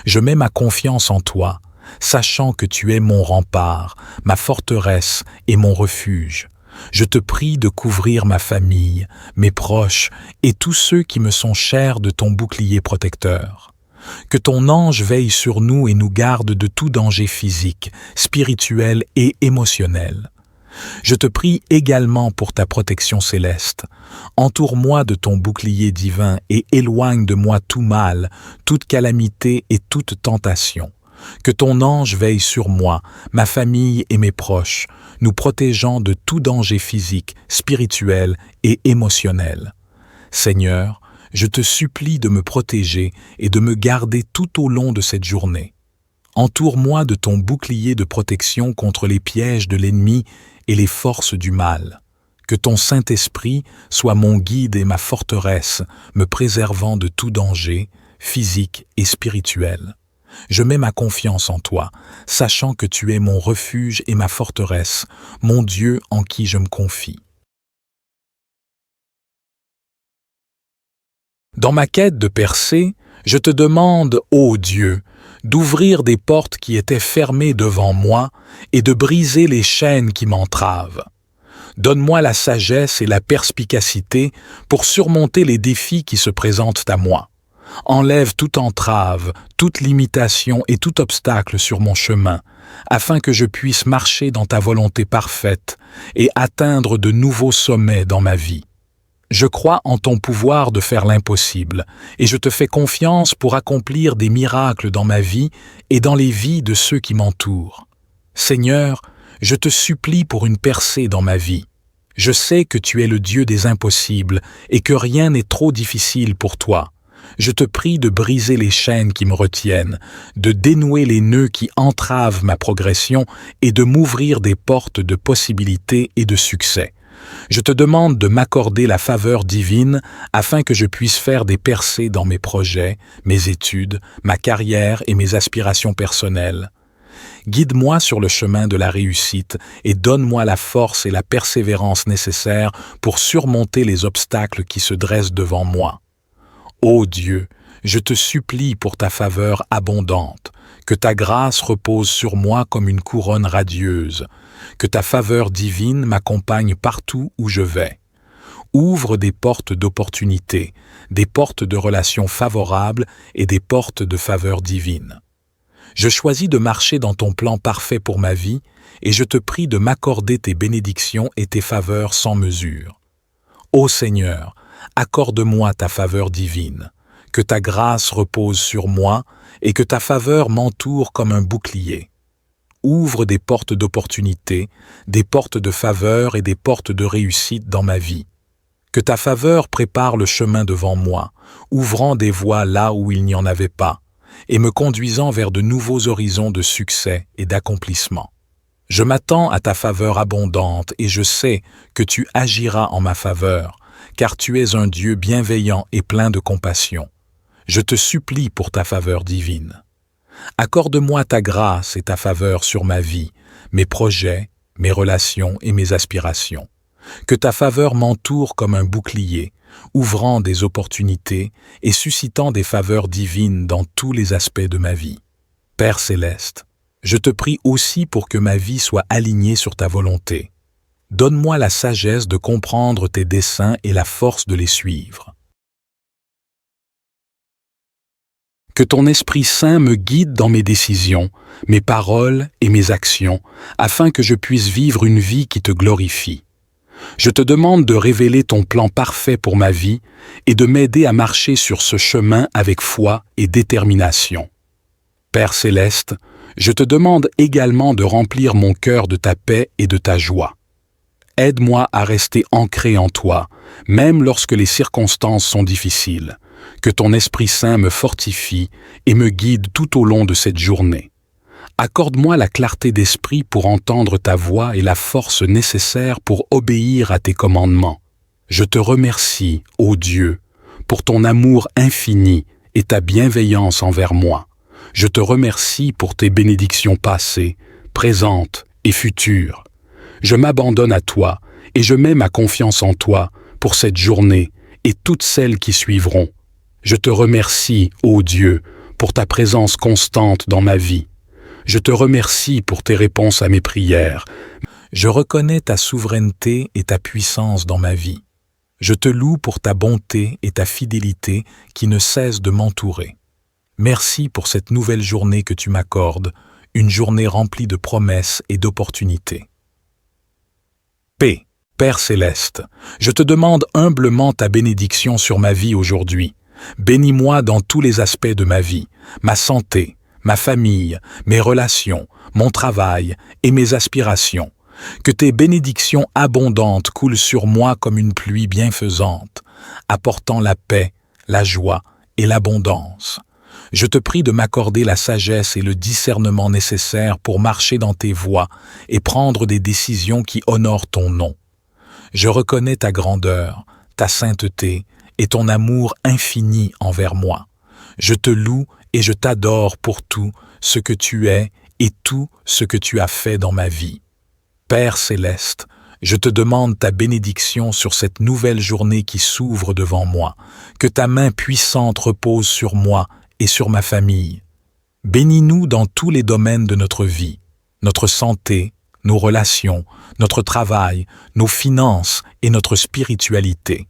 Je mets ma confiance en toi, sachant que tu es mon rempart, ma forteresse et mon refuge. Je te prie de couvrir ma famille, mes proches et tous ceux qui me sont chers de ton bouclier protecteur. Que ton ange veille sur nous et nous garde de tout danger physique, spirituel et émotionnel. Je te prie également pour ta protection céleste. Entoure-moi de ton bouclier divin et éloigne de moi tout mal, toute calamité et toute tentation. Que ton ange veille sur moi, ma famille et mes proches, nous protégeant de tout danger physique, spirituel et émotionnel. Seigneur, je te supplie de me protéger et de me garder tout au long de cette journée. Entoure-moi de ton bouclier de protection contre les pièges de l'ennemi et les forces du mal. Que ton Saint-Esprit soit mon guide et ma forteresse, me préservant de tout danger, physique et spirituel. Je mets ma confiance en toi, sachant que tu es mon refuge et ma forteresse, mon Dieu en qui je me confie. Dans ma quête de percée, je te demande, ô Dieu, d'ouvrir des portes qui étaient fermées devant moi et de briser les chaînes qui m'entravent. Donne-moi la sagesse et la perspicacité pour surmonter les défis qui se présentent à moi. Enlève toute entrave, toute limitation et tout obstacle sur mon chemin, afin que je puisse marcher dans ta volonté parfaite et atteindre de nouveaux sommets dans ma vie. Je crois en ton pouvoir de faire l'impossible, et je te fais confiance pour accomplir des miracles dans ma vie et dans les vies de ceux qui m'entourent. Seigneur, je te supplie pour une percée dans ma vie. Je sais que tu es le Dieu des impossibles et que rien n'est trop difficile pour toi. Je te prie de briser les chaînes qui me retiennent, de dénouer les nœuds qui entravent ma progression et de m'ouvrir des portes de possibilités et de succès. Je te demande de m'accorder la faveur divine afin que je puisse faire des percées dans mes projets, mes études, ma carrière et mes aspirations personnelles. Guide-moi sur le chemin de la réussite et donne-moi la force et la persévérance nécessaires pour surmonter les obstacles qui se dressent devant moi. Ô Dieu, je te supplie pour ta faveur abondante, que ta grâce repose sur moi comme une couronne radieuse, que ta faveur divine m'accompagne partout où je vais. Ouvre des portes d'opportunités, des portes de relations favorables et des portes de faveur divine. Je choisis de marcher dans ton plan parfait pour ma vie et je te prie de m'accorder tes bénédictions et tes faveurs sans mesure. Ô Seigneur, accorde-moi ta faveur divine, que ta grâce repose sur moi et que ta faveur m'entoure comme un bouclier. Ouvre des portes d'opportunité, des portes de faveur et des portes de réussite dans ma vie. Que ta faveur prépare le chemin devant moi, ouvrant des voies là où il n'y en avait pas, et me conduisant vers de nouveaux horizons de succès et d'accomplissement. Je m'attends à ta faveur abondante et je sais que tu agiras en ma faveur, car tu es un Dieu bienveillant et plein de compassion. Je te supplie pour ta faveur divine. Accorde-moi ta grâce et ta faveur sur ma vie, mes projets, mes relations et mes aspirations. Que ta faveur m'entoure comme un bouclier, ouvrant des opportunités et suscitant des faveurs divines dans tous les aspects de ma vie. Père céleste, je te prie aussi pour que ma vie soit alignée sur ta volonté. Donne-moi la sagesse de comprendre tes desseins et la force de les suivre. Que ton Esprit Saint me guide dans mes décisions, mes paroles et mes actions, afin que je puisse vivre une vie qui te glorifie. Je te demande de révéler ton plan parfait pour ma vie et de m'aider à marcher sur ce chemin avec foi et détermination. Père céleste, je te demande également de remplir mon cœur de ta paix et de ta joie. Aide-moi à rester ancré en toi, même lorsque les circonstances sont difficiles. Que ton Esprit Saint me fortifie et me guide tout au long de cette journée. Accorde-moi la clarté d'esprit pour entendre ta voix et la force nécessaire pour obéir à tes commandements. Je te remercie, ô Dieu, pour ton amour infini et ta bienveillance envers moi. Je te remercie pour tes bénédictions passées, présentes et futures. Je m'abandonne à toi et je mets ma confiance en toi pour cette journée et toutes celles qui suivront. Je te remercie, ô Dieu, pour ta présence constante dans ma vie. Je te remercie pour tes réponses à mes prières. Je reconnais ta souveraineté et ta puissance dans ma vie. Je te loue pour ta bonté et ta fidélité qui ne cessent de m'entourer. Merci pour cette nouvelle journée que tu m'accordes, une journée remplie de promesses et d'opportunités. Paix, Père céleste, je te demande humblement ta bénédiction sur ma vie aujourd'hui. Bénis-moi dans tous les aspects de ma vie, ma santé, ma famille, mes relations, mon travail et mes aspirations. Que tes bénédictions abondantes coulent sur moi comme une pluie bienfaisante, apportant la paix, la joie et l'abondance. Je te prie de m'accorder la sagesse et le discernement nécessaires pour marcher dans tes voies et prendre des décisions qui honorent ton nom. Je reconnais ta grandeur, ta sainteté et ton amour infini envers moi. Je te loue et je t'adore pour tout ce que tu es et tout ce que tu as fait dans ma vie. Père céleste, je te demande ta bénédiction sur cette nouvelle journée qui s'ouvre devant moi, que ta main puissante repose sur moi et sur ma famille. Bénis-nous dans tous les domaines de notre vie, notre santé, nos relations, notre travail, nos finances et notre spiritualité.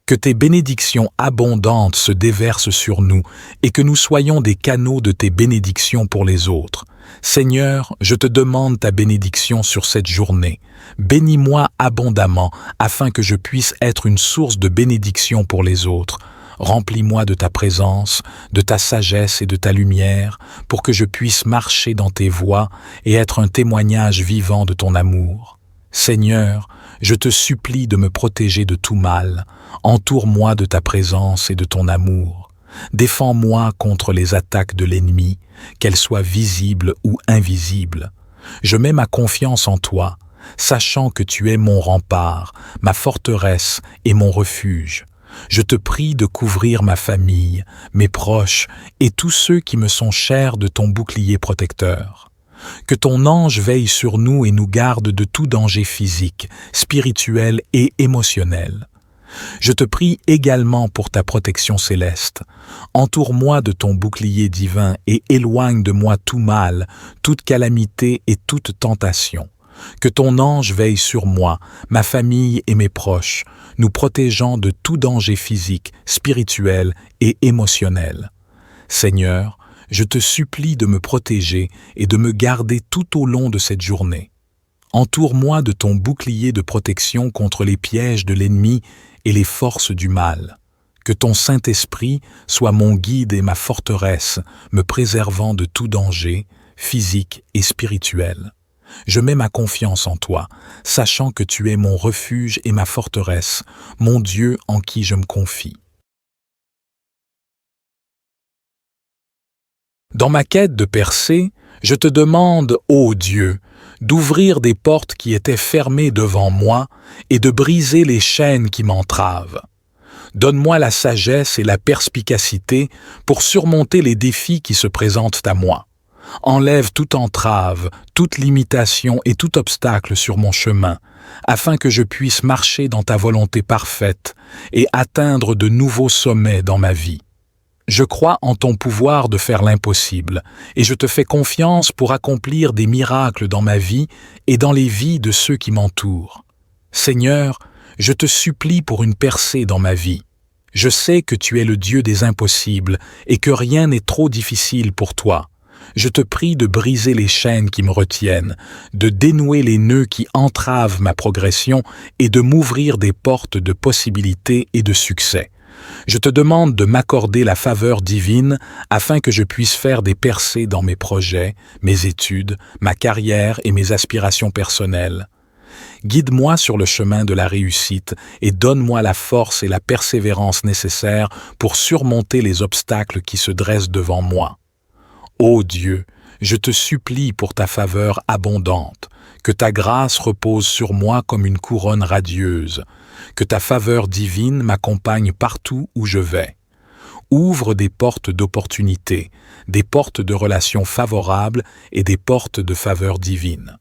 Que tes bénédictions abondantes se déversent sur nous et que nous soyons des canaux de tes bénédictions pour les autres. Seigneur, je te demande ta bénédiction sur cette journée. Bénis-moi abondamment afin que je puisse être une source de bénédiction pour les autres. Remplis-moi de ta présence, de ta sagesse et de ta lumière pour que je puisse marcher dans tes voies et être un témoignage vivant de ton amour. Seigneur, je te supplie de me protéger de tout mal. Entoure-moi de ta présence et de ton amour. Défends-moi contre les attaques de l'ennemi, qu'elles soient visibles ou invisibles. Je mets ma confiance en toi, sachant que tu es mon rempart, ma forteresse et mon refuge. Je te prie de couvrir ma famille, mes proches et tous ceux qui me sont chers de ton bouclier protecteur. Que ton ange veille sur nous et nous garde de tout danger physique, spirituel et émotionnel. Je te prie également pour ta protection céleste. Entoure-moi de ton bouclier divin et éloigne de moi tout mal, toute calamité et toute tentation. Que ton ange veille sur moi, ma famille et mes proches, nous protégeant de tout danger physique, spirituel et émotionnel. Seigneur, je te supplie de me protéger et de me garder tout au long de cette journée. Entoure-moi de ton bouclier de protection contre les pièges de l'ennemi et les forces du mal. Que ton Saint-Esprit soit mon guide et ma forteresse, me préservant de tout danger, physique et spirituel. Je mets ma confiance en toi, sachant que tu es mon refuge et ma forteresse, mon Dieu en qui je me confie. Dans ma quête de percée, je te demande, ô Dieu, d'ouvrir des portes qui étaient fermées devant moi et de briser les chaînes qui m'entravent. Donne-moi la sagesse et la perspicacité pour surmonter les défis qui se présentent à moi. Enlève toute entrave, toute limitation et tout obstacle sur mon chemin, afin que je puisse marcher dans ta volonté parfaite et atteindre de nouveaux sommets dans ma vie. Je crois en ton pouvoir de faire l'impossible, et je te fais confiance pour accomplir des miracles dans ma vie et dans les vies de ceux qui m'entourent. Seigneur, je te supplie pour une percée dans ma vie. Je sais que tu es le Dieu des impossibles et que rien n'est trop difficile pour toi. Je te prie de briser les chaînes qui me retiennent, de dénouer les nœuds qui entravent ma progression et de m'ouvrir des portes de possibilités et de succès. Je te demande de m'accorder la faveur divine afin que je puisse faire des percées dans mes projets, mes études, ma carrière et mes aspirations personnelles. Guide-moi sur le chemin de la réussite et donne-moi la force et la persévérance nécessaires pour surmonter les obstacles qui se dressent devant moi. Ô Dieu, je te supplie pour ta faveur abondante, que ta grâce repose sur moi comme une couronne radieuse, que ta faveur divine m'accompagne partout où je vais. Ouvre des portes d'opportunité, des portes de relations favorables et des portes de faveur divine.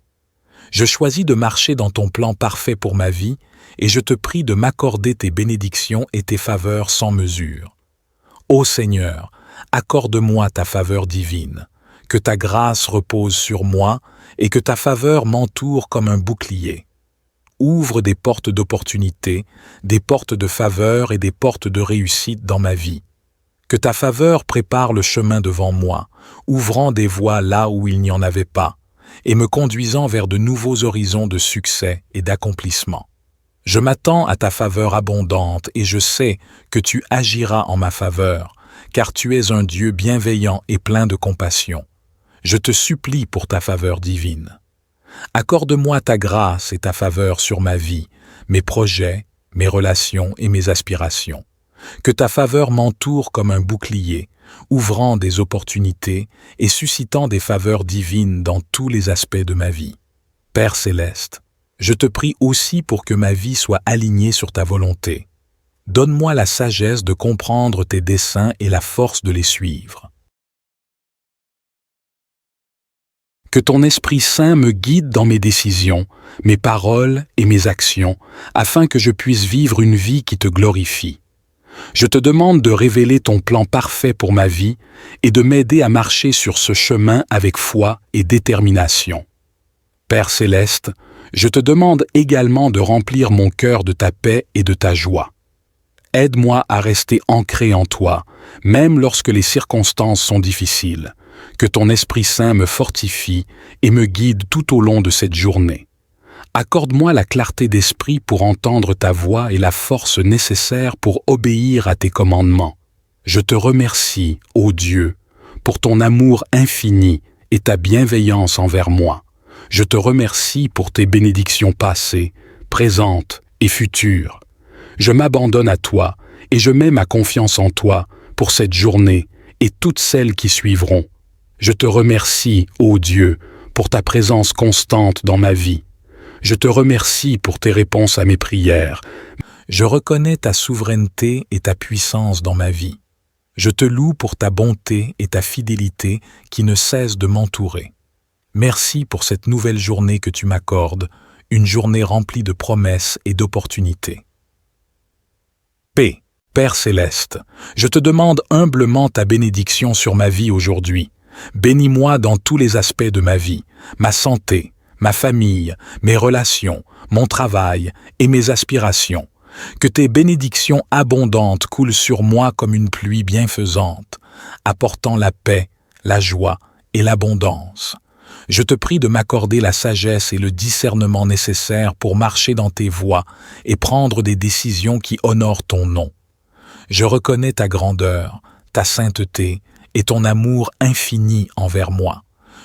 Je choisis de marcher dans ton plan parfait pour ma vie et je te prie de m'accorder tes bénédictions et tes faveurs sans mesure. Ô Seigneur, accorde-moi ta faveur divine, que ta grâce repose sur moi et que ta faveur m'entoure comme un bouclier. Ouvre des portes d'opportunité, des portes de faveur et des portes de réussite dans ma vie. Que ta faveur prépare le chemin devant moi, ouvrant des voies là où il n'y en avait pas, et me conduisant vers de nouveaux horizons de succès et d'accomplissement. Je m'attends à ta faveur abondante et je sais que tu agiras en ma faveur, car tu es un Dieu bienveillant et plein de compassion. Je te supplie pour ta faveur divine. Accorde-moi ta grâce et ta faveur sur ma vie, mes projets, mes relations et mes aspirations. Que ta faveur m'entoure comme un bouclier, ouvrant des opportunités et suscitant des faveurs divines dans tous les aspects de ma vie. Père céleste, je te prie aussi pour que ma vie soit alignée sur ta volonté. Donne-moi la sagesse de comprendre tes desseins et la force de les suivre. Que ton Esprit Saint me guide dans mes décisions, mes paroles et mes actions, afin que je puisse vivre une vie qui te glorifie. Je te demande de révéler ton plan parfait pour ma vie et de m'aider à marcher sur ce chemin avec foi et détermination. Père céleste, je te demande également de remplir mon cœur de ta paix et de ta joie. Aide-moi à rester ancré en toi, même lorsque les circonstances sont difficiles. Que ton Esprit Saint me fortifie et me guide tout au long de cette journée. Accorde-moi la clarté d'esprit pour entendre ta voix et la force nécessaire pour obéir à tes commandements. Je te remercie, ô Dieu, pour ton amour infini et ta bienveillance envers moi. Je te remercie pour tes bénédictions passées, présentes et futures. Je m'abandonne à toi et je mets ma confiance en toi pour cette journée et toutes celles qui suivront. Je te remercie, ô Dieu, pour ta présence constante dans ma vie. Je te remercie pour tes réponses à mes prières. Je reconnais ta souveraineté et ta puissance dans ma vie. Je te loue pour ta bonté et ta fidélité qui ne cessent de m'entourer. Merci pour cette nouvelle journée que tu m'accordes, une journée remplie de promesses et d'opportunités. Paix, Père céleste, je te demande humblement ta bénédiction sur ma vie aujourd'hui. Bénis-moi dans tous les aspects de ma vie, ma santé, ma famille, mes relations, mon travail et mes aspirations. Que tes bénédictions abondantes coulent sur moi comme une pluie bienfaisante, apportant la paix, la joie et l'abondance. Je te prie de m'accorder la sagesse et le discernement nécessaires pour marcher dans tes voies et prendre des décisions qui honorent ton nom. Je reconnais ta grandeur, ta sainteté et ton amour infini envers moi.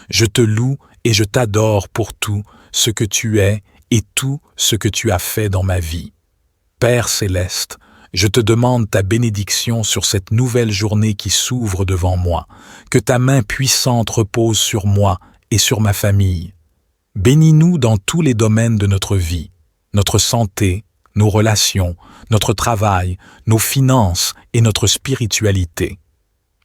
Je te loue et je t'adore pour tout ce que tu es et tout ce que tu as fait dans ma vie. Père céleste, je te demande ta bénédiction sur cette nouvelle journée qui s'ouvre devant moi, que ta main puissante repose sur moi et sur ma famille. Bénis-nous dans tous les domaines de notre vie, notre santé, nos relations, notre travail, nos finances et notre spiritualité.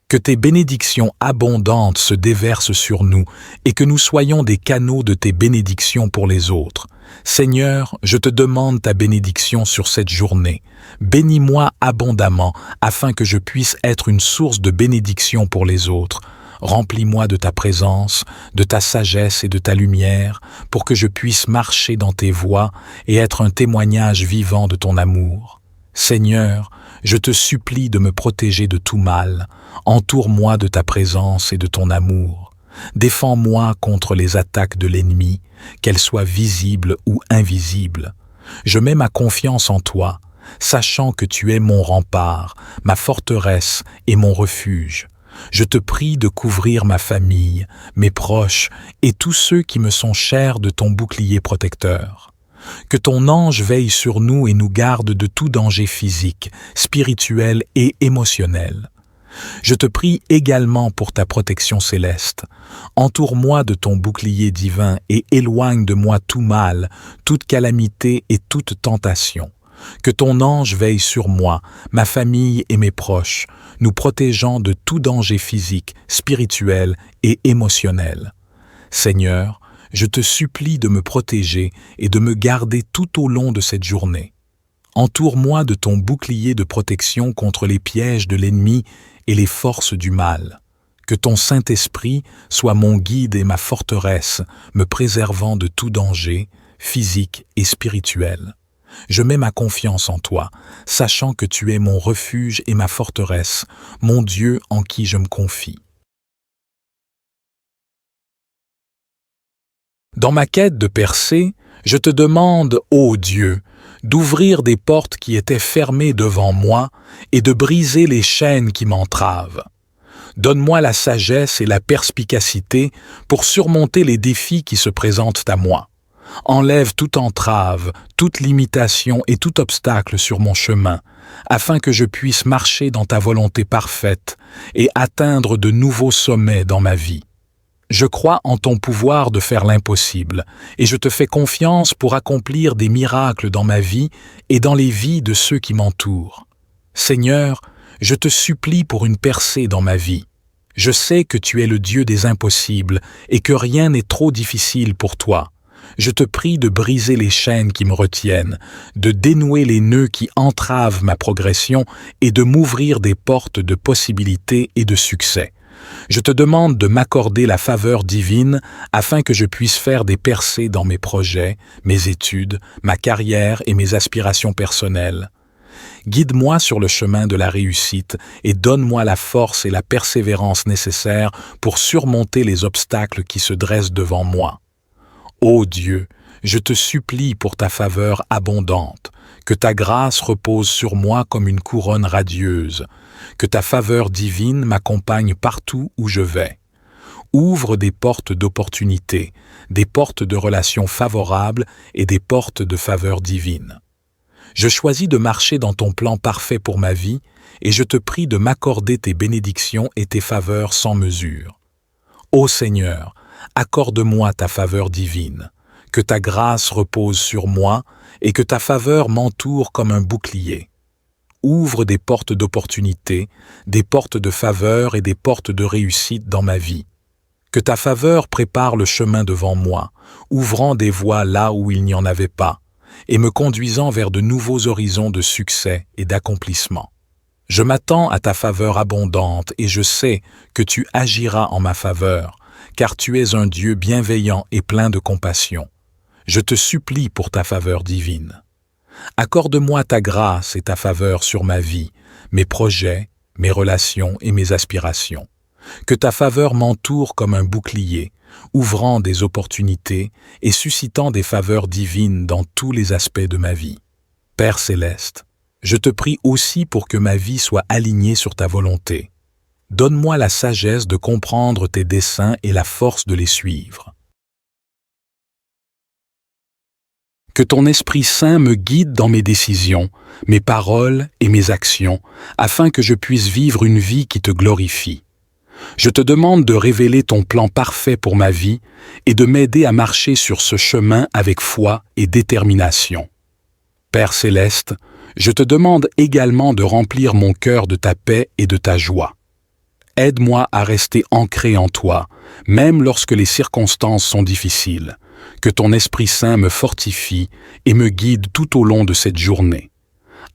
Que tes bénédictions abondantes se déversent sur nous et que nous soyons des canaux de tes bénédictions pour les autres. Seigneur, je te demande ta bénédiction sur cette journée. Bénis-moi abondamment afin que je puisse être une source de bénédiction pour les autres. Remplis-moi de ta présence, de ta sagesse et de ta lumière pour que je puisse marcher dans tes voies et être un témoignage vivant de ton amour. Seigneur, je te supplie de me protéger de tout mal. Entoure-moi de ta présence et de ton amour. Défends-moi contre les attaques de l'ennemi, qu'elles soient visibles ou invisibles. Je mets ma confiance en toi, sachant que tu es mon rempart, ma forteresse et mon refuge. Je te prie de couvrir ma famille, mes proches et tous ceux qui me sont chers de ton bouclier protecteur. Que ton ange veille sur nous et nous garde de tout danger physique, spirituel et émotionnel. Je te prie également pour ta protection céleste. Entoure-moi de ton bouclier divin et éloigne de moi tout mal, toute calamité et toute tentation. Que ton ange veille sur moi, ma famille et mes proches, nous protégeant de tout danger physique, spirituel et émotionnel. Seigneur, je te supplie de me protéger et de me garder tout au long de cette journée. Entoure-moi de ton bouclier de protection contre les pièges de l'ennemi et les forces du mal. Que ton Saint-Esprit soit mon guide et ma forteresse, me préservant de tout danger, physique et spirituel. Je mets ma confiance en toi, sachant que tu es mon refuge et ma forteresse, mon Dieu en qui je me confie. Dans ma quête de percée, je te demande, ô Dieu, d'ouvrir des portes qui étaient fermées devant moi et de briser les chaînes qui m'entravent. Donne-moi la sagesse et la perspicacité pour surmonter les défis qui se présentent à moi. Enlève toute entrave, toute limitation et tout obstacle sur mon chemin, afin que je puisse marcher dans ta volonté parfaite et atteindre de nouveaux sommets dans ma vie. Je crois en ton pouvoir de faire l'impossible, et je te fais confiance pour accomplir des miracles dans ma vie et dans les vies de ceux qui m'entourent. Seigneur, je te supplie pour une percée dans ma vie. Je sais que tu es le Dieu des impossibles et que rien n'est trop difficile pour toi. Je te prie de briser les chaînes qui me retiennent, de dénouer les nœuds qui entravent ma progression et de m'ouvrir des portes de possibilités et de succès. Je te demande de m'accorder la faveur divine afin que je puisse faire des percées dans mes projets, mes études, ma carrière et mes aspirations personnelles. Guide-moi sur le chemin de la réussite et donne-moi la force et la persévérance nécessaires pour surmonter les obstacles qui se dressent devant moi. Ô Dieu, je te supplie pour ta faveur abondante, que ta grâce repose sur moi comme une couronne radieuse, que ta faveur divine m'accompagne partout où je vais. Ouvre des portes d'opportunité, des portes de relations favorables et des portes de faveur divine. Je choisis de marcher dans ton plan parfait pour ma vie et je te prie de m'accorder tes bénédictions et tes faveurs sans mesure. Ô Seigneur, accorde-moi ta faveur divine, que ta grâce repose sur moi et que ta faveur m'entoure comme un bouclier. Ouvre des portes d'opportunité, des portes de faveur et des portes de réussite dans ma vie. Que ta faveur prépare le chemin devant moi, ouvrant des voies là où il n'y en avait pas, et me conduisant vers de nouveaux horizons de succès et d'accomplissement. Je m'attends à ta faveur abondante et je sais que tu agiras en ma faveur, car tu es un Dieu bienveillant et plein de compassion. Je te supplie pour ta faveur divine. Accorde-moi ta grâce et ta faveur sur ma vie, mes projets, mes relations et mes aspirations. Que ta faveur m'entoure comme un bouclier, ouvrant des opportunités et suscitant des faveurs divines dans tous les aspects de ma vie. Père céleste, Je te prie aussi pour que ma vie soit alignée sur ta volonté. Donne-moi la sagesse de comprendre tes desseins et la force de les suivre. Que ton Esprit Saint me guide dans mes décisions, mes paroles et mes actions, afin que je puisse vivre une vie qui te glorifie. Je te demande de révéler ton plan parfait pour ma vie et de m'aider à marcher sur ce chemin avec foi et détermination. Père céleste, je te demande également de remplir mon cœur de ta paix et de ta joie. Aide-moi à rester ancré en toi, même lorsque les circonstances sont difficiles. Que ton Esprit Saint me fortifie et me guide tout au long de cette journée.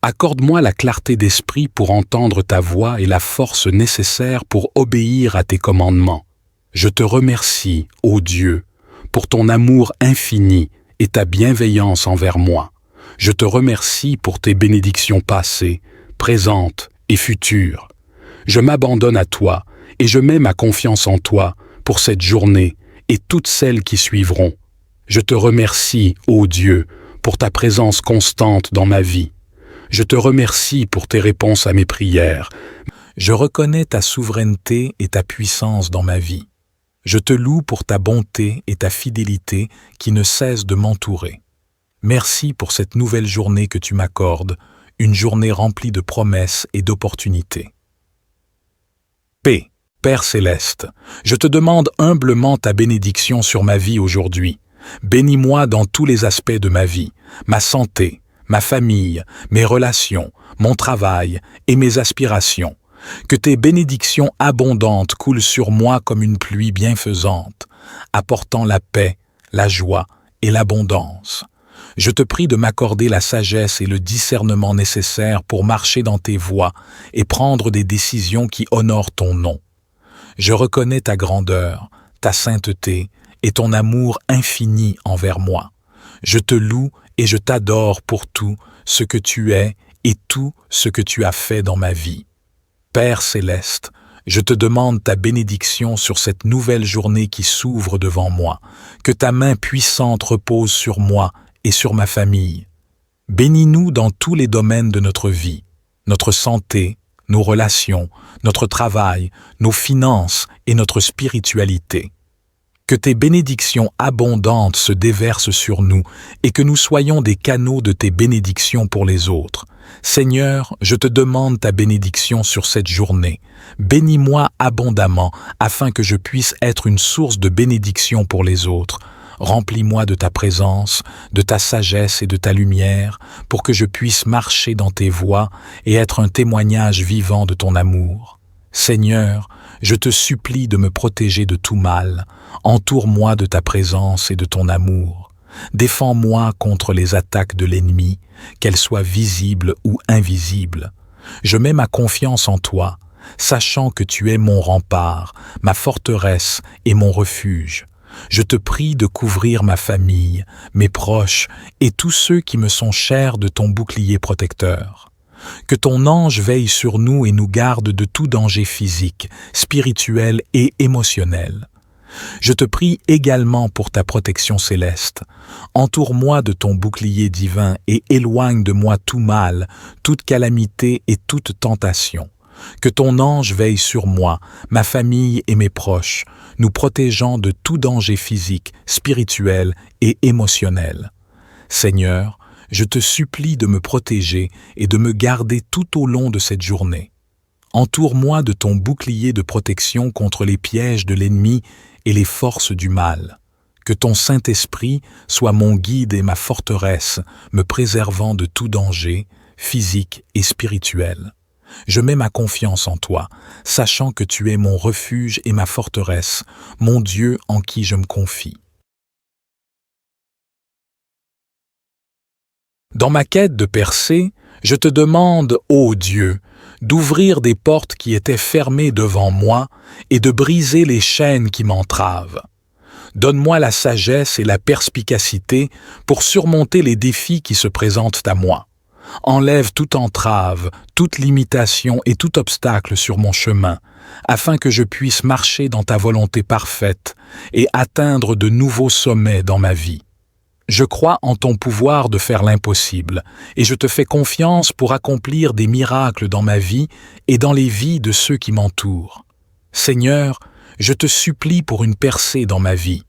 Accorde-moi la clarté d'esprit pour entendre ta voix et la force nécessaire pour obéir à tes commandements. Je te remercie, ô Dieu, pour ton amour infini et ta bienveillance envers moi. Je te remercie pour tes bénédictions passées, présentes et futures. Je m'abandonne à toi et je mets ma confiance en toi pour cette journée et toutes celles qui suivront. Je te remercie, ô Dieu, pour ta présence constante dans ma vie. Je te remercie pour tes réponses à mes prières. Je reconnais ta souveraineté et ta puissance dans ma vie. Je te loue pour ta bonté et ta fidélité qui ne cessent de m'entourer. Merci pour cette nouvelle journée que tu m'accordes, une journée remplie de promesses et d'opportunités. Paix, Père céleste, je te demande humblement ta bénédiction sur ma vie aujourd'hui. Bénis-moi dans tous les aspects de ma vie, ma santé, ma famille, mes relations, mon travail et mes aspirations. Que tes bénédictions abondantes coulent sur moi comme une pluie bienfaisante, apportant la paix, la joie et l'abondance. Je te prie de m'accorder la sagesse et le discernement nécessaires pour marcher dans tes voies et prendre des décisions qui honorent ton nom. Je reconnais ta grandeur, ta sainteté et ton amour infini envers moi. Je te loue et je t'adore pour tout ce que tu es et tout ce que tu as fait dans ma vie. Père céleste, je te demande ta bénédiction sur cette nouvelle journée qui s'ouvre devant moi, que ta main puissante repose sur moi et sur ma famille. Bénis-nous dans tous les domaines de notre vie, notre santé, nos relations, notre travail, nos finances et notre spiritualité. Que tes bénédictions abondantes se déversent sur nous et que nous soyons des canaux de tes bénédictions pour les autres. Seigneur, je te demande ta bénédiction sur cette journée. Bénis-moi abondamment afin que je puisse être une source de bénédiction pour les autres. Remplis-moi de ta présence, de ta sagesse et de ta lumière pour que je puisse marcher dans tes voies et être un témoignage vivant de ton amour. Seigneur, je te supplie de me protéger de tout mal. Entoure-moi de ta présence et de ton amour. Défends-moi contre les attaques de l'ennemi, qu'elles soient visibles ou invisibles. Je mets ma confiance en toi, sachant que tu es mon rempart, ma forteresse et mon refuge. Je te prie de couvrir ma famille, mes proches et tous ceux qui me sont chers de ton bouclier protecteur. Que ton ange veille sur nous et nous garde de tout danger physique, spirituel et émotionnel. Je te prie également pour ta protection céleste. Entoure-moi de ton bouclier divin et éloigne de moi tout mal, toute calamité et toute tentation. Que ton ange veille sur moi, ma famille et mes proches, nous protégeant de tout danger physique, spirituel et émotionnel. Seigneur, je te supplie de me protéger et de me garder tout au long de cette journée. Entoure-moi de ton bouclier de protection contre les pièges de l'ennemi et les forces du mal. Que ton Saint-Esprit soit mon guide et ma forteresse, me préservant de tout danger, physique et spirituel. Je mets ma confiance en toi, sachant que tu es mon refuge et ma forteresse, mon Dieu en qui je me confie. Dans ma quête de percée, je te demande, ô Dieu, d'ouvrir des portes qui étaient fermées devant moi et de briser les chaînes qui m'entravent. Donne-moi la sagesse et la perspicacité pour surmonter les défis qui se présentent à moi. Enlève toute entrave, toute limitation et tout obstacle sur mon chemin, afin que je puisse marcher dans ta volonté parfaite et atteindre de nouveaux sommets dans ma vie. Je crois en ton pouvoir de faire l'impossible, et je te fais confiance pour accomplir des miracles dans ma vie et dans les vies de ceux qui m'entourent. Seigneur, je te supplie pour une percée dans ma vie.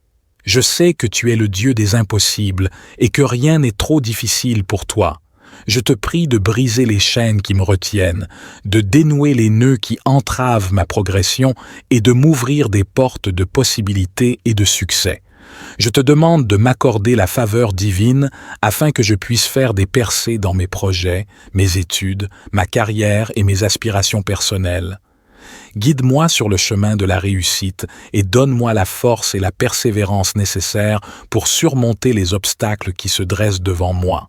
Je sais que tu es le Dieu des impossibles et que rien n'est trop difficile pour toi. Je te prie de briser les chaînes qui me retiennent, de dénouer les nœuds qui entravent ma progression et de m'ouvrir des portes de possibilités et de succès. Je te demande de m'accorder la faveur divine afin que je puisse faire des percées dans mes projets, mes études, ma carrière et mes aspirations personnelles. Guide-moi sur le chemin de la réussite et donne-moi la force et la persévérance nécessaires pour surmonter les obstacles qui se dressent devant moi.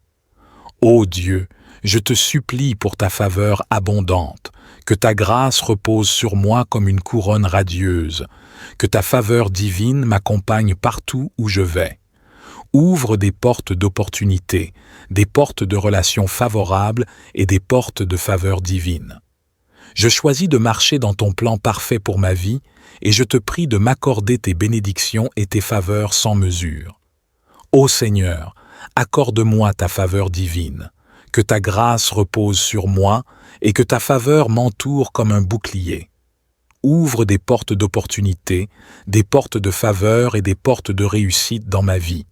Ô Dieu, je te supplie pour ta faveur abondante, que ta grâce repose sur moi comme une couronne radieuse, que ta faveur divine m'accompagne partout où je vais. Ouvre des portes d'opportunités, des portes de relations favorables et des portes de faveur divine. Je choisis de marcher dans ton plan parfait pour ma vie et je te prie de m'accorder tes bénédictions et tes faveurs sans mesure. Ô Seigneur, accorde-moi ta faveur divine, que ta grâce repose sur moi et que ta faveur m'entoure comme un bouclier. Ouvre des portes d'opportunité, des portes de faveur et des portes de réussite dans ma vie.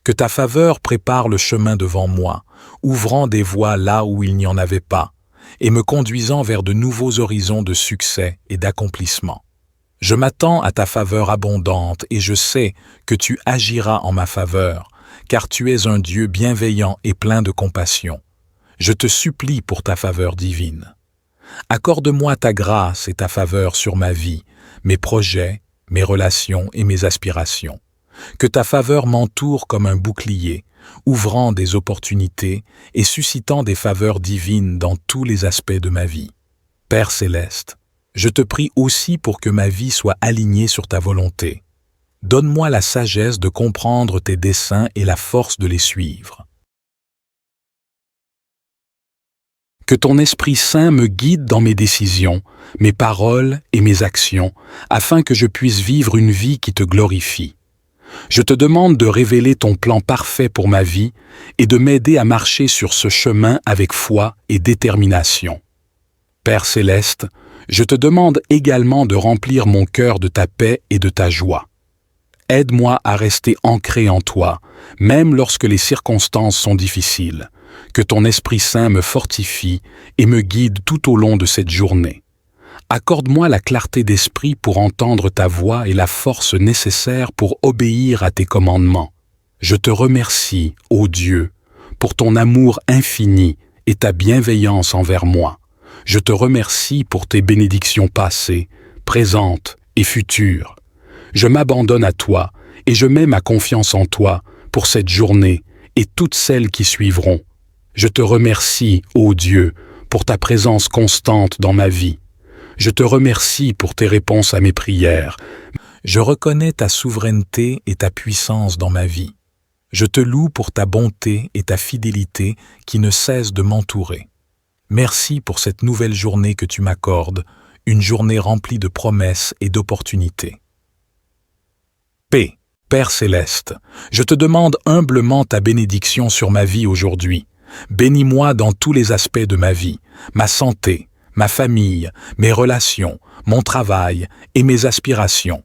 Que ta faveur prépare le chemin devant moi, ouvrant des voies là où il n'y en avait pas, et me conduisant vers de nouveaux horizons de succès et d'accomplissement. Je m'attends à ta faveur abondante et je sais que tu agiras en ma faveur, car tu es un Dieu bienveillant et plein de compassion. Je te supplie pour ta faveur divine. Accorde-moi ta grâce et ta faveur sur ma vie, mes projets, mes relations et mes aspirations. Que ta faveur m'entoure comme un bouclier, ouvrant des opportunités et suscitant des faveurs divines dans tous les aspects de ma vie. Père céleste, je te prie aussi pour que ma vie soit alignée sur ta volonté. Donne-moi la sagesse de comprendre tes desseins et la force de les suivre. Que ton Esprit Saint me guide dans mes décisions, mes paroles et mes actions, afin que je puisse vivre une vie qui te glorifie. Je te demande de révéler ton plan parfait pour ma vie et de m'aider à marcher sur ce chemin avec foi et détermination. Père céleste, je te demande également de remplir mon cœur de ta paix et de ta joie. Aide-moi à rester ancré en toi, même lorsque les circonstances sont difficiles. Que ton Esprit Saint me fortifie et me guide tout au long de cette journée. Accorde-moi la clarté d'esprit pour entendre ta voix et la force nécessaire pour obéir à tes commandements. Je te remercie, ô Dieu, pour ton amour infini et ta bienveillance envers moi. Je te remercie pour tes bénédictions passées, présentes et futures. Je m'abandonne à toi et je mets ma confiance en toi pour cette journée et toutes celles qui suivront. Je te remercie, ô Dieu, pour ta présence constante dans ma vie. Je te remercie pour tes réponses à mes prières. Je reconnais ta souveraineté et ta puissance dans ma vie. Je te loue pour ta bonté et ta fidélité qui ne cessent de m'entourer. Merci pour cette nouvelle journée que tu m'accordes, une journée remplie de promesses et d'opportunités. Paix, Père céleste, je te demande humblement ta bénédiction sur ma vie aujourd'hui. Bénis-moi dans tous les aspects de ma vie, ma santé, ma famille, mes relations, mon travail et mes aspirations.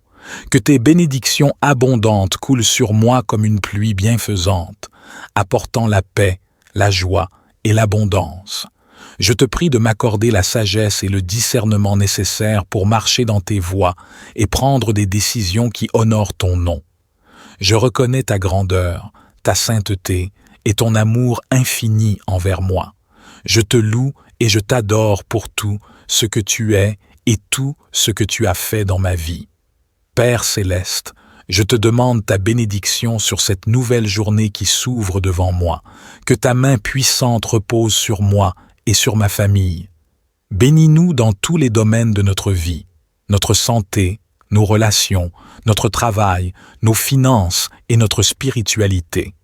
Que tes bénédictions abondantes coulent sur moi comme une pluie bienfaisante, apportant la paix, la joie et l'abondance. Je te prie de m'accorder la sagesse et le discernement nécessaires pour marcher dans tes voies et prendre des décisions qui honorent ton nom. Je reconnais ta grandeur, ta sainteté et ton amour infini envers moi. Je te loue et je t'adore pour tout ce que tu es et tout ce que tu as fait dans ma vie. Père céleste, je te demande ta bénédiction sur cette nouvelle journée qui s'ouvre devant moi, que ta main puissante repose sur moi et sur ma famille. Bénis-nous dans tous les domaines de notre vie, notre santé, nos relations, notre travail, nos finances et notre spiritualité.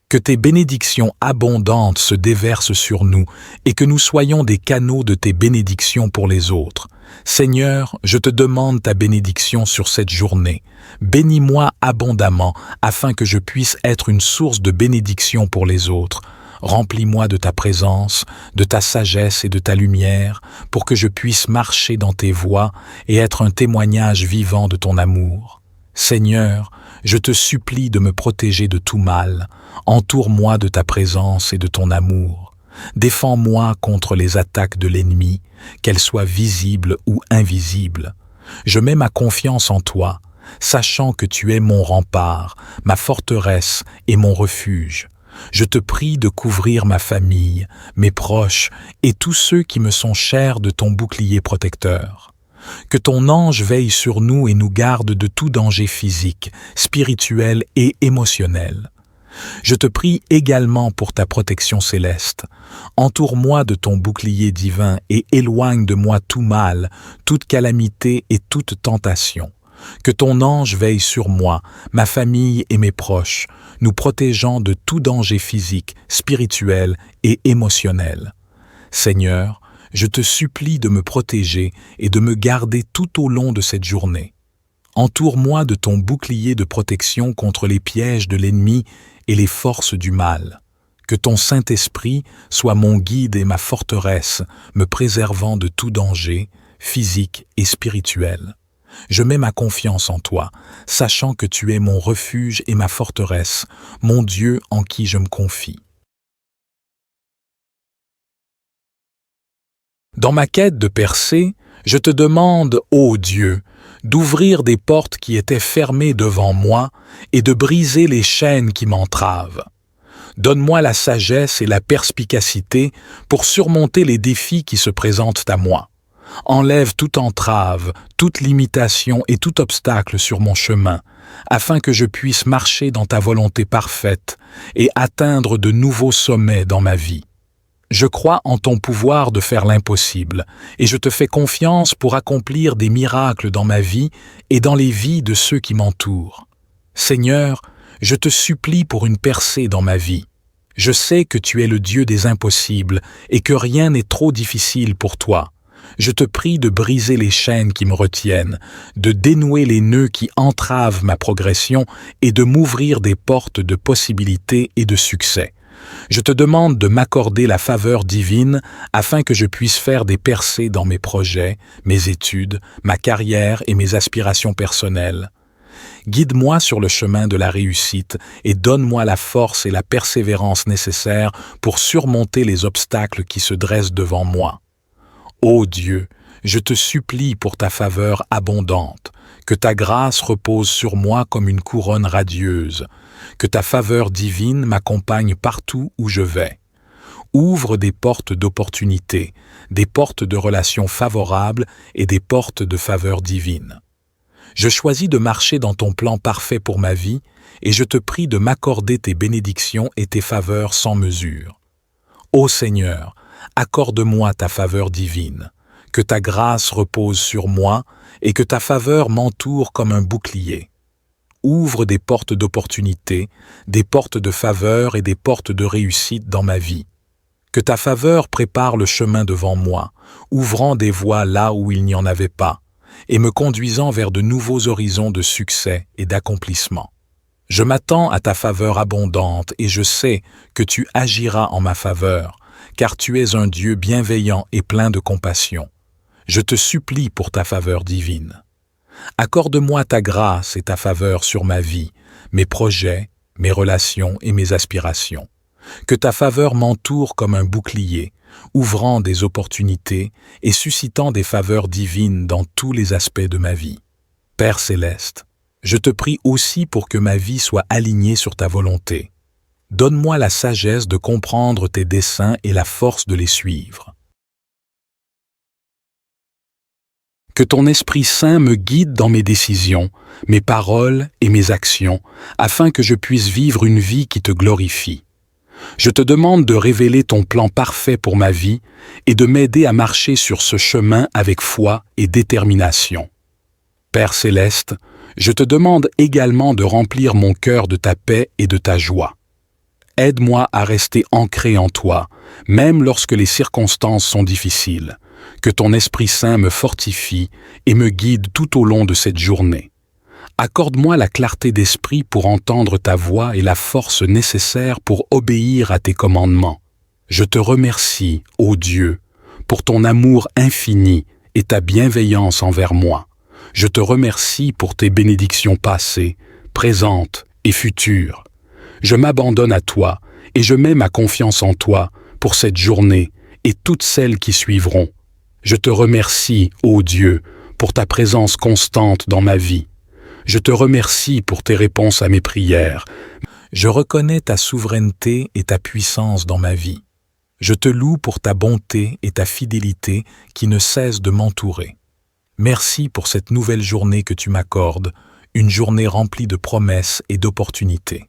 Que tes bénédictions abondantes se déversent sur nous et que nous soyons des canaux de tes bénédictions pour les autres. Seigneur, je te demande ta bénédiction sur cette journée. Bénis-moi abondamment afin que je puisse être une source de bénédiction pour les autres. Remplis-moi de ta présence, de ta sagesse et de ta lumière pour que je puisse marcher dans tes voies et être un témoignage vivant de ton amour. Seigneur, je te supplie de me protéger de tout mal. Entoure-moi de ta présence et de ton amour. Défends-moi contre les attaques de l'ennemi, qu'elles soient visibles ou invisibles. Je mets ma confiance en toi, sachant que tu es mon rempart, ma forteresse et mon refuge. Je te prie de couvrir ma famille, mes proches et tous ceux qui me sont chers de ton bouclier protecteur. Que ton ange veille sur nous et nous garde de tout danger physique, spirituel et émotionnel. Je te prie également pour ta protection céleste. Entoure-moi de ton bouclier divin et éloigne de moi tout mal, toute calamité et toute tentation. Que ton ange veille sur moi, ma famille et mes proches, nous protégeant de tout danger physique, spirituel et émotionnel. Seigneur, je te supplie de me protéger et de me garder tout au long de cette journée. Entoure-moi de ton bouclier de protection contre les pièges de l'ennemi et les forces du mal. Que ton Saint-Esprit soit mon guide et ma forteresse, me préservant de tout danger, physique et spirituel. Je mets ma confiance en toi, sachant que tu es mon refuge et ma forteresse, mon Dieu en qui je me confie. Dans ma quête de percée, je te demande, ô Dieu, d'ouvrir des portes qui étaient fermées devant moi et de briser les chaînes qui m'entravent. Donne-moi la sagesse et la perspicacité pour surmonter les défis qui se présentent à moi. Enlève toute entrave, toute limitation et tout obstacle sur mon chemin, afin que je puisse marcher dans ta volonté parfaite et atteindre de nouveaux sommets dans ma vie. Je crois en ton pouvoir de faire l'impossible, et je te fais confiance pour accomplir des miracles dans ma vie et dans les vies de ceux qui m'entourent. Seigneur, je te supplie pour une percée dans ma vie. Je sais que tu es le Dieu des impossibles et que rien n'est trop difficile pour toi. Je te prie de briser les chaînes qui me retiennent, de dénouer les nœuds qui entravent ma progression et de m'ouvrir des portes de possibilités et de succès. Je te demande de m'accorder la faveur divine afin que je puisse faire des percées dans mes projets, mes études, ma carrière et mes aspirations personnelles. Guide-moi sur le chemin de la réussite et donne-moi la force et la persévérance nécessaires pour surmonter les obstacles qui se dressent devant moi. Ô Dieu, je te supplie pour ta faveur abondante, que ta grâce repose sur moi comme une couronne radieuse, que ta faveur divine m'accompagne partout où je vais. Ouvre des portes d'opportunité, des portes de relations favorables et des portes de faveur divine. Je choisis de marcher dans ton plan parfait pour ma vie et je te prie de m'accorder tes bénédictions et tes faveurs sans mesure. Ô Seigneur, accorde-moi ta faveur divine, que ta grâce repose sur moi et que ta faveur m'entoure comme un bouclier. Ouvre des portes d'opportunité, des portes de faveur et des portes de réussite dans ma vie. Que ta faveur prépare le chemin devant moi, ouvrant des voies là où il n'y en avait pas, et me conduisant vers de nouveaux horizons de succès et d'accomplissement. Je m'attends à ta faveur abondante et je sais que tu agiras en ma faveur, car tu es un Dieu bienveillant et plein de compassion. Je te supplie pour ta faveur divine. Accorde-moi ta grâce et ta faveur sur ma vie, mes projets, mes relations et mes aspirations. Que ta faveur m'entoure comme un bouclier, ouvrant des opportunités et suscitant des faveurs divines dans tous les aspects de ma vie. Père céleste, je te prie aussi pour que ma vie soit alignée sur ta volonté. Donne-moi la sagesse de comprendre tes desseins et la force de les suivre. Que ton Esprit Saint me guide dans mes décisions, mes paroles et mes actions, afin que je puisse vivre une vie qui te glorifie. Je te demande de révéler ton plan parfait pour ma vie et de m'aider à marcher sur ce chemin avec foi et détermination. Père céleste, je te demande également de remplir mon cœur de ta paix et de ta joie. Aide-moi à rester ancré en toi, même lorsque les circonstances sont difficiles. Que ton Esprit Saint me fortifie et me guide tout au long de cette journée. Accorde-moi la clarté d'esprit pour entendre ta voix et la force nécessaire pour obéir à tes commandements. Je te remercie, ô Dieu, pour ton amour infini et ta bienveillance envers moi. Je te remercie pour tes bénédictions passées, présentes et futures. Je m'abandonne à toi et je mets ma confiance en toi pour cette journée et toutes celles qui suivront. Je te remercie, ô Dieu, pour ta présence constante dans ma vie. Je te remercie pour tes réponses à mes prières. Je reconnais ta souveraineté et ta puissance dans ma vie. Je te loue pour ta bonté et ta fidélité qui ne cessent de m'entourer. Merci pour cette nouvelle journée que tu m'accordes, une journée remplie de promesses et d'opportunités.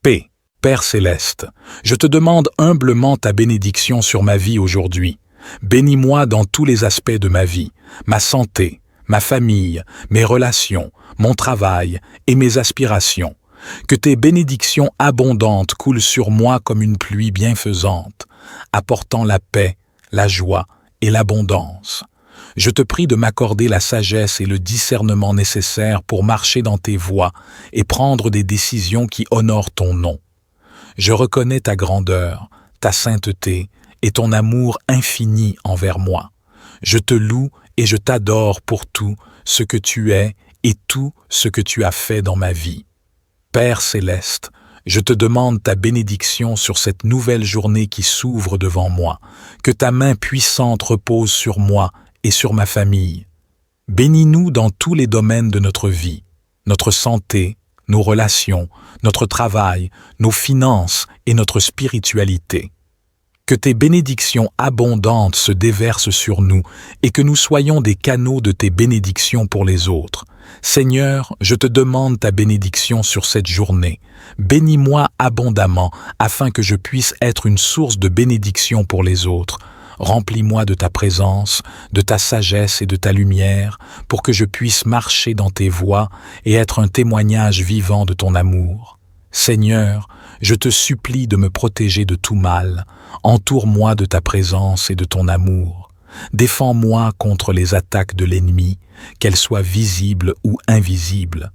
Paix, Père céleste, je te demande humblement ta bénédiction sur ma vie aujourd'hui. Bénis-moi dans tous les aspects de ma vie, ma santé, ma famille, mes relations, mon travail et mes aspirations. Que tes bénédictions abondantes coulent sur moi comme une pluie bienfaisante, apportant la paix, la joie et l'abondance. Je te prie de m'accorder la sagesse et le discernement nécessaires pour marcher dans tes voies et prendre des décisions qui honorent ton nom. Je reconnais ta grandeur, ta sainteté et ton amour infini envers moi. Je te loue et je t'adore pour tout ce que tu es et tout ce que tu as fait dans ma vie. Père céleste, je te demande ta bénédiction sur cette nouvelle journée qui s'ouvre devant moi, que ta main puissante repose sur moi et sur ma famille. Bénis-nous dans tous les domaines de notre vie, notre santé, nos relations, notre travail, nos finances et notre spiritualité. Que tes bénédictions abondantes se déversent sur nous et que nous soyons des canaux de tes bénédictions pour les autres. Seigneur, je te demande ta bénédiction sur cette journée. Bénis-moi abondamment afin que je puisse être une source de bénédiction pour les autres. Remplis-moi de ta présence, de ta sagesse et de ta lumière pour que je puisse marcher dans tes voies et être un témoignage vivant de ton amour. Seigneur, je te supplie de me protéger de tout mal. Entoure-moi de ta présence et de ton amour. Défends-moi contre les attaques de l'ennemi, qu'elles soient visibles ou invisibles.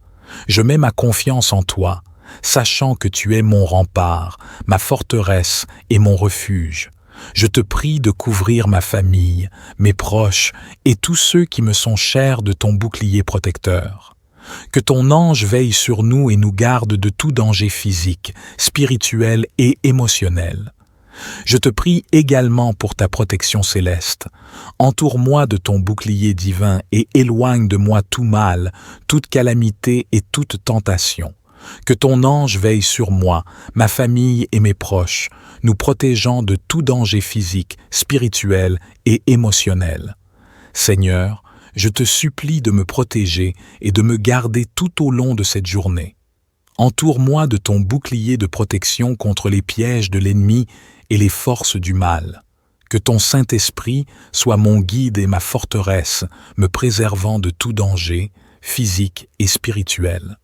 Je mets ma confiance en toi, sachant que tu es mon rempart, ma forteresse et mon refuge. Je te prie de couvrir ma famille, mes proches et tous ceux qui me sont chers de ton bouclier protecteur. Que ton ange veille sur nous et nous garde de tout danger physique, spirituel et émotionnel. Je te prie également pour ta protection céleste. Entoure-moi de ton bouclier divin et éloigne de moi tout mal, toute calamité et toute tentation. Que ton ange veille sur moi, ma famille et mes proches, nous protégeant de tout danger physique, spirituel et émotionnel. Seigneur, je te supplie de me protéger et de me garder tout au long de cette journée. Entoure-moi de ton bouclier de protection contre les pièges de l'ennemi et les forces du mal. Que ton Saint-Esprit soit mon guide et ma forteresse, me préservant de tout danger, physique et spirituel.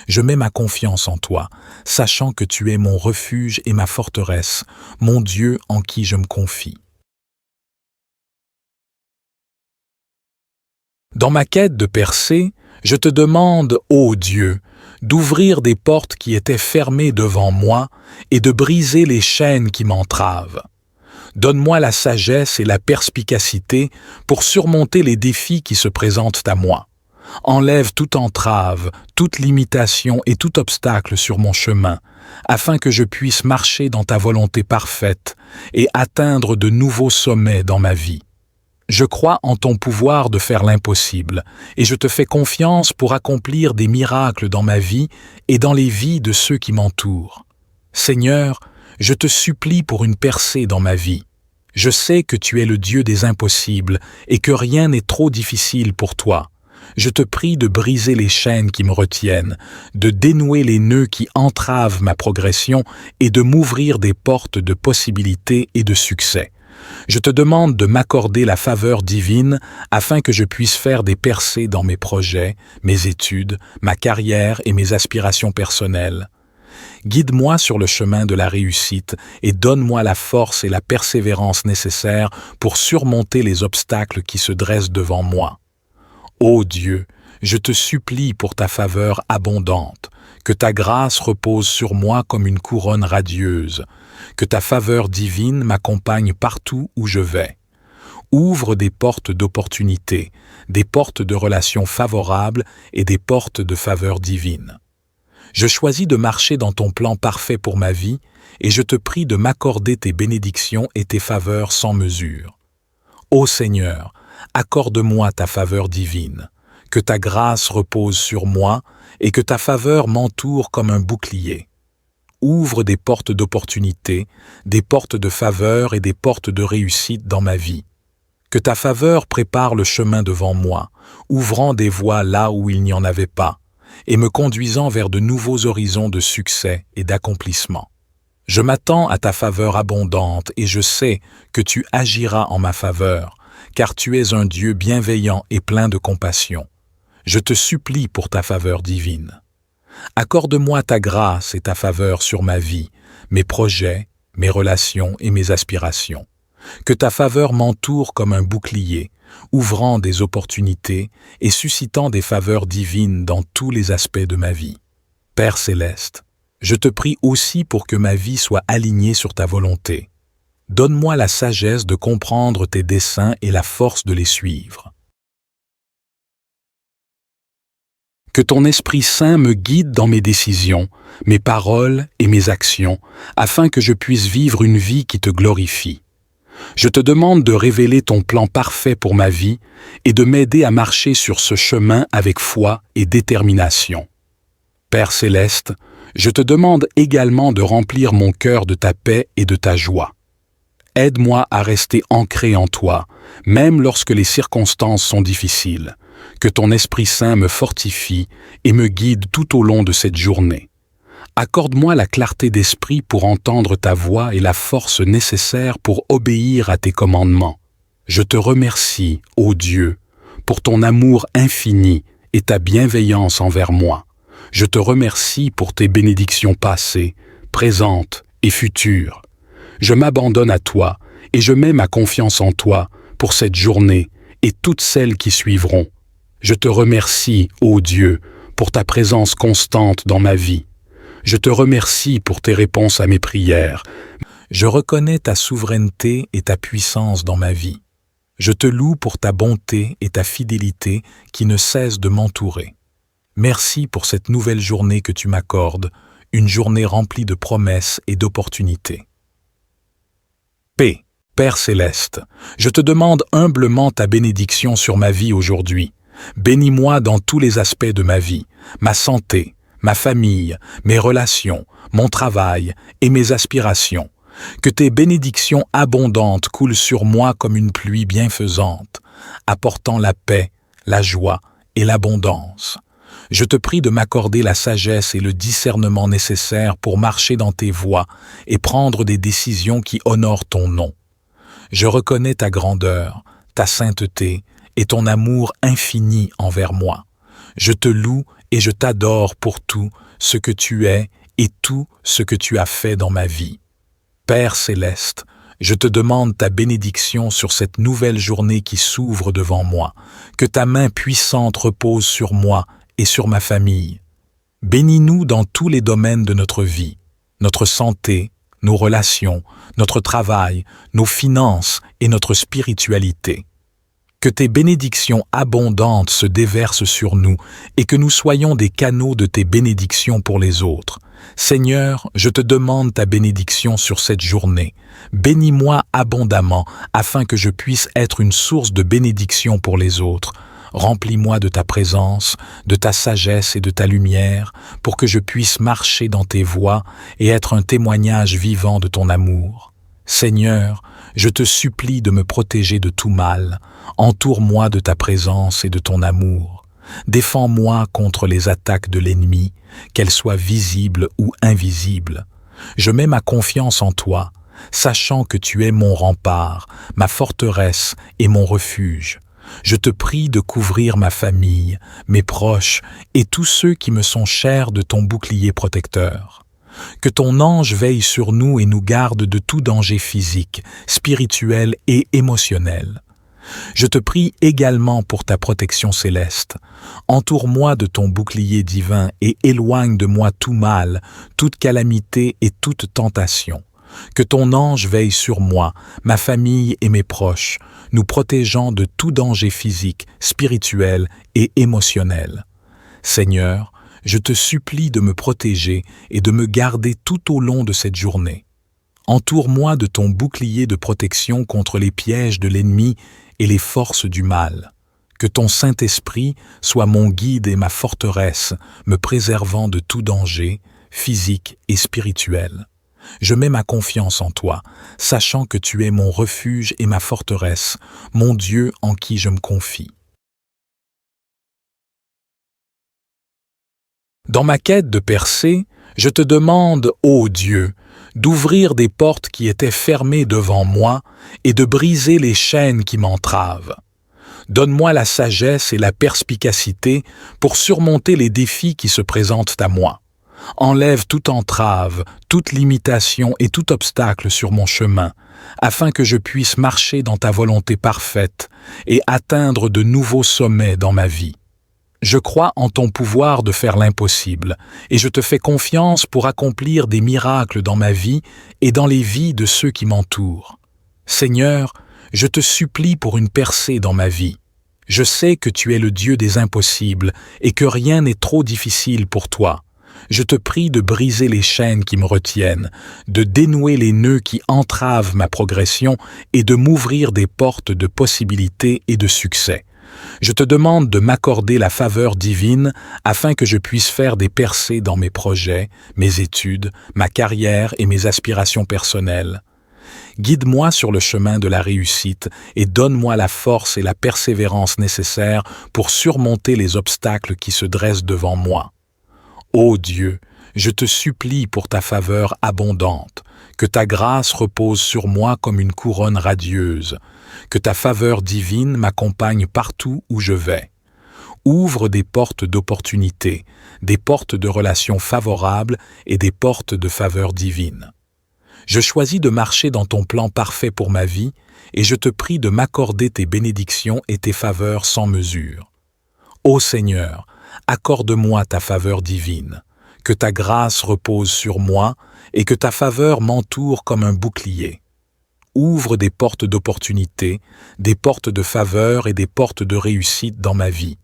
Je mets ma confiance en toi, sachant que tu es mon refuge et ma forteresse, mon Dieu en qui je me confie. Dans ma quête de percée, je te demande, ô Dieu, d'ouvrir des portes qui étaient fermées devant moi et de briser les chaînes qui m'entravent. Donne-moi la sagesse et la perspicacité pour surmonter les défis qui se présentent à moi. Enlève toute entrave, toute limitation et tout obstacle sur mon chemin, afin que je puisse marcher dans ta volonté parfaite et atteindre de nouveaux sommets dans ma vie. Je crois en ton pouvoir de faire l'impossible, et je te fais confiance pour accomplir des miracles dans ma vie et dans les vies de ceux qui m'entourent. Seigneur, je te supplie pour une percée dans ma vie. Je sais que tu es le Dieu des impossibles et que rien n'est trop difficile pour toi. Je te prie de briser les chaînes qui me retiennent, de dénouer les nœuds qui entravent ma progression et de m'ouvrir des portes de possibilités et de succès. Je te demande de m'accorder la faveur divine afin que je puisse faire des percées dans mes projets, mes études, ma carrière et mes aspirations personnelles. Guide-moi sur le chemin de la réussite et donne-moi la force et la persévérance nécessaires pour surmonter les obstacles qui se dressent devant moi. Ô Dieu, je te supplie pour ta faveur abondante, que ta grâce repose sur moi comme une couronne radieuse, que ta faveur divine m'accompagne partout où je vais. Ouvre des portes d'opportunité, des portes de relations favorables et des portes de faveur divine. Je choisis de marcher dans ton plan parfait pour ma vie et je te prie de m'accorder tes bénédictions et tes faveurs sans mesure. Ô Seigneur, accorde-moi ta faveur divine, que ta grâce repose sur moi et que ta faveur m'entoure comme un bouclier. Ouvre des portes d'opportunité, des portes de faveur et des portes de réussite dans ma vie. Que ta faveur prépare le chemin devant moi, ouvrant des voies là où il n'y en avait pas, et me conduisant vers de nouveaux horizons de succès et d'accomplissement. Je m'attends à ta faveur abondante et je sais que tu agiras en ma faveur, car tu es un Dieu bienveillant et plein de compassion. Je te supplie pour ta faveur divine. Accorde-moi ta grâce et ta faveur sur ma vie, mes projets, mes relations et mes aspirations. Que ta faveur m'entoure comme un bouclier, ouvrant des opportunités et suscitant des faveurs divines dans tous les aspects de ma vie. Père céleste, je te prie aussi pour que ma vie soit alignée sur ta volonté. Donne-moi la sagesse de comprendre tes desseins et la force de les suivre. Que ton Esprit Saint me guide dans mes décisions, mes paroles et mes actions, afin que je puisse vivre une vie qui te glorifie. Je te demande de révéler ton plan parfait pour ma vie et de m'aider à marcher sur ce chemin avec foi et détermination. Père céleste, je te demande également de remplir mon cœur de ta paix et de ta joie. Aide-moi à rester ancré en toi, même lorsque les circonstances sont difficiles. Que ton Esprit Saint me fortifie et me guide tout au long de cette journée. Accorde-moi la clarté d'esprit pour entendre ta voix et la force nécessaire pour obéir à tes commandements. Je te remercie, ô Dieu, pour ton amour infini et ta bienveillance envers moi. Je te remercie pour tes bénédictions passées, présentes et futures. Je m'abandonne à toi et je mets ma confiance en toi pour cette journée et toutes celles qui suivront. Je te remercie, ô Dieu, pour ta présence constante dans ma vie. Je te remercie pour tes réponses à mes prières. Je reconnais ta souveraineté et ta puissance dans ma vie. Je te loue pour ta bonté et ta fidélité qui ne cessent de m'entourer. Merci pour cette nouvelle journée que tu m'accordes, une journée remplie de promesses et d'opportunités. Paix, Père céleste, je te demande humblement ta bénédiction sur ma vie aujourd'hui. Bénis-moi dans tous les aspects de ma vie, ma santé, ma famille, mes relations, mon travail et mes aspirations. Que tes bénédictions abondantes coulent sur moi comme une pluie bienfaisante, apportant la paix, la joie et l'abondance. Je te prie de m'accorder la sagesse et le discernement nécessaires pour marcher dans tes voies et prendre des décisions qui honorent ton nom. Je reconnais ta grandeur, ta sainteté et ton amour infini envers moi. Je te loue et je t'adore pour tout ce que tu es et tout ce que tu as fait dans ma vie. Père céleste, je te demande ta bénédiction sur cette nouvelle journée qui s'ouvre devant moi, que ta main puissante repose sur moi et sur ma famille. Bénis-nous dans tous les domaines de notre vie, notre santé, nos relations, notre travail, nos finances et notre spiritualité. Que tes bénédictions abondantes se déversent sur nous et que nous soyons des canaux de tes bénédictions pour les autres. Seigneur, je te demande ta bénédiction sur cette journée. Bénis-moi abondamment afin que je puisse être une source de bénédiction pour les autres. Remplis-moi de ta présence, de ta sagesse et de ta lumière pour que je puisse marcher dans tes voies et être un témoignage vivant de ton amour. Seigneur, je te supplie de me protéger de tout mal. Entoure-moi de ta présence et de ton amour. Défends-moi contre les attaques de l'ennemi, qu'elles soient visibles ou invisibles. Je mets ma confiance en toi, sachant que tu es mon rempart, ma forteresse et mon refuge. Je te prie de couvrir ma famille, mes proches et tous ceux qui me sont chers de ton bouclier protecteur. Que ton ange veille sur nous et nous garde de tout danger physique, spirituel et émotionnel. Je te prie également pour ta protection céleste. Entoure-moi de ton bouclier divin et éloigne de moi tout mal, toute calamité et toute tentation. Que ton ange veille sur moi, ma famille et mes proches, nous protégeant de tout danger physique, spirituel et émotionnel. Seigneur, je te supplie de me protéger et de me garder tout au long de cette journée. Entoure-moi de ton bouclier de protection contre les pièges de l'ennemi et les forces du mal. Que ton Saint-Esprit soit mon guide et ma forteresse, me préservant de tout danger, physique et spirituel. Je mets ma confiance en toi, sachant que tu es mon refuge et ma forteresse, mon Dieu en qui je me confie. Dans ma quête de percée, je te demande, ô Dieu, d'ouvrir des portes qui étaient fermées devant moi et de briser les chaînes qui m'entravent. Donne-moi la sagesse et la perspicacité pour surmonter les défis qui se présentent à moi. Enlève toute entrave, toute limitation et tout obstacle sur mon chemin, afin que je puisse marcher dans ta volonté parfaite et atteindre de nouveaux sommets dans ma vie. Je crois en ton pouvoir de faire l'impossible, et je te fais confiance pour accomplir des miracles dans ma vie et dans les vies de ceux qui m'entourent. Seigneur, je te supplie pour une percée dans ma vie. Je sais que tu es le Dieu des impossibles et que rien n'est trop difficile pour toi. Je te prie de briser les chaînes qui me retiennent, de dénouer les nœuds qui entravent ma progression et de m'ouvrir des portes de possibilités et de succès. Je te demande de m'accorder la faveur divine afin que je puisse faire des percées dans mes projets, mes études, ma carrière et mes aspirations personnelles. Guide-moi sur le chemin de la réussite et donne-moi la force et la persévérance nécessaires pour surmonter les obstacles qui se dressent devant moi. Ô Dieu, je te supplie pour ta faveur abondante, que ta grâce repose sur moi comme une couronne radieuse, que ta faveur divine m'accompagne partout où je vais. Ouvre des portes d'opportunités, des portes de relations favorables et des portes de faveur divine. Je choisis de marcher dans ton plan parfait pour ma vie et je te prie de m'accorder tes bénédictions et tes faveurs sans mesure. Ô Seigneur, accorde-moi ta faveur divine, que ta grâce repose sur moi et que ta faveur m'entoure comme un bouclier. Ouvre des portes d'opportunité, des portes de faveur et des portes de réussite dans ma vie.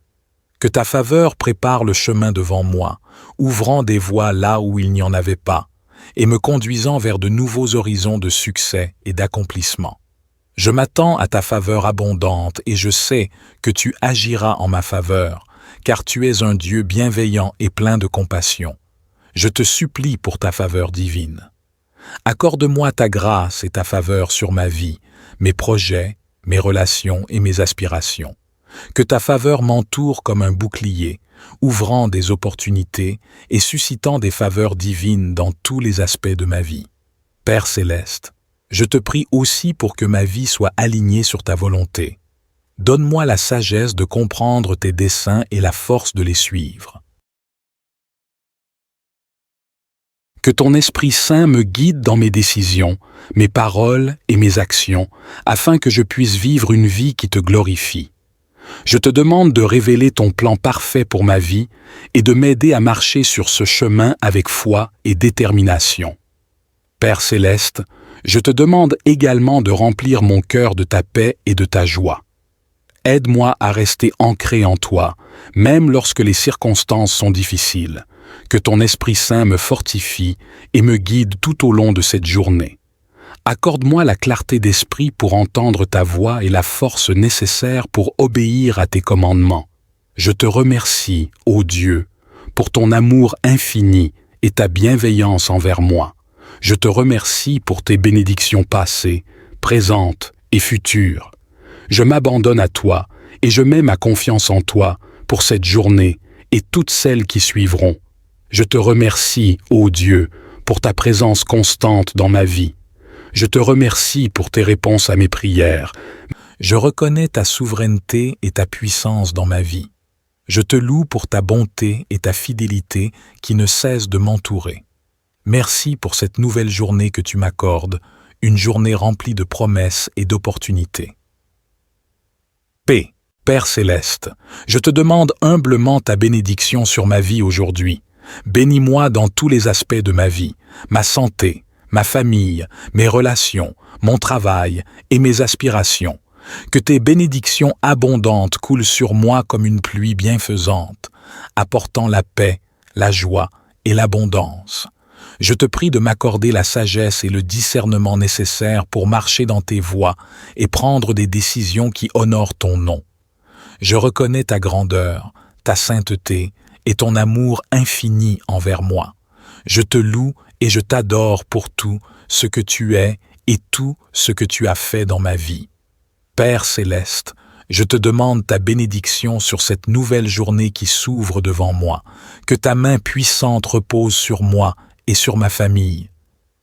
Que ta faveur prépare le chemin devant moi, ouvrant des voies là où il n'y en avait pas, et me conduisant vers de nouveaux horizons de succès et d'accomplissement. Je m'attends à ta faveur abondante et je sais que tu agiras en ma faveur, car tu es un Dieu bienveillant et plein de compassion. Je te supplie pour ta faveur divine. Accorde-moi ta grâce et ta faveur sur ma vie, mes projets, mes relations et mes aspirations. Que ta faveur m'entoure comme un bouclier, ouvrant des opportunités et suscitant des faveurs divines dans tous les aspects de ma vie. Père céleste, je te prie aussi pour que ma vie soit alignée sur ta volonté. Donne-moi la sagesse de comprendre tes desseins et la force de les suivre. Que ton Esprit Saint me guide dans mes décisions, mes paroles et mes actions, afin que je puisse vivre une vie qui te glorifie. Je te demande de révéler ton plan parfait pour ma vie et de m'aider à marcher sur ce chemin avec foi et détermination. Père céleste, je te demande également de remplir mon cœur de ta paix et de ta joie. Aide-moi à rester ancré en toi, même lorsque les circonstances sont difficiles. Que ton Esprit Saint me fortifie et me guide tout au long de cette journée. Accorde-moi la clarté d'esprit pour entendre ta voix et la force nécessaire pour obéir à tes commandements. Je te remercie, ô Dieu, pour ton amour infini et ta bienveillance envers moi. Je te remercie pour tes bénédictions passées, présentes et futures. Je m'abandonne à toi et je mets ma confiance en toi pour cette journée et toutes celles qui suivront. Je te remercie, ô Dieu, pour ta présence constante dans ma vie. Je te remercie pour tes réponses à mes prières. Je reconnais ta souveraineté et ta puissance dans ma vie. Je te loue pour ta bonté et ta fidélité qui ne cessent de m'entourer. Merci pour cette nouvelle journée que tu m'accordes, une journée remplie de promesses et d'opportunités. P. Père céleste, je te demande humblement ta bénédiction sur ma vie aujourd'hui. Bénis-moi dans tous les aspects de ma vie, ma santé, ma famille, mes relations, mon travail et mes aspirations. Que tes bénédictions abondantes coulent sur moi comme une pluie bienfaisante, apportant la paix, la joie et l'abondance. Je te prie de m'accorder la sagesse et le discernement nécessaires pour marcher dans tes voies et prendre des décisions qui honorent ton nom. Je reconnais ta grandeur, ta sainteté et ton amour infini envers moi. Je te loue et je t'adore pour tout ce que tu es et tout ce que tu as fait dans ma vie. Père céleste, je te demande ta bénédiction sur cette nouvelle journée qui s'ouvre devant moi, que ta main puissante repose sur moi et sur ma famille.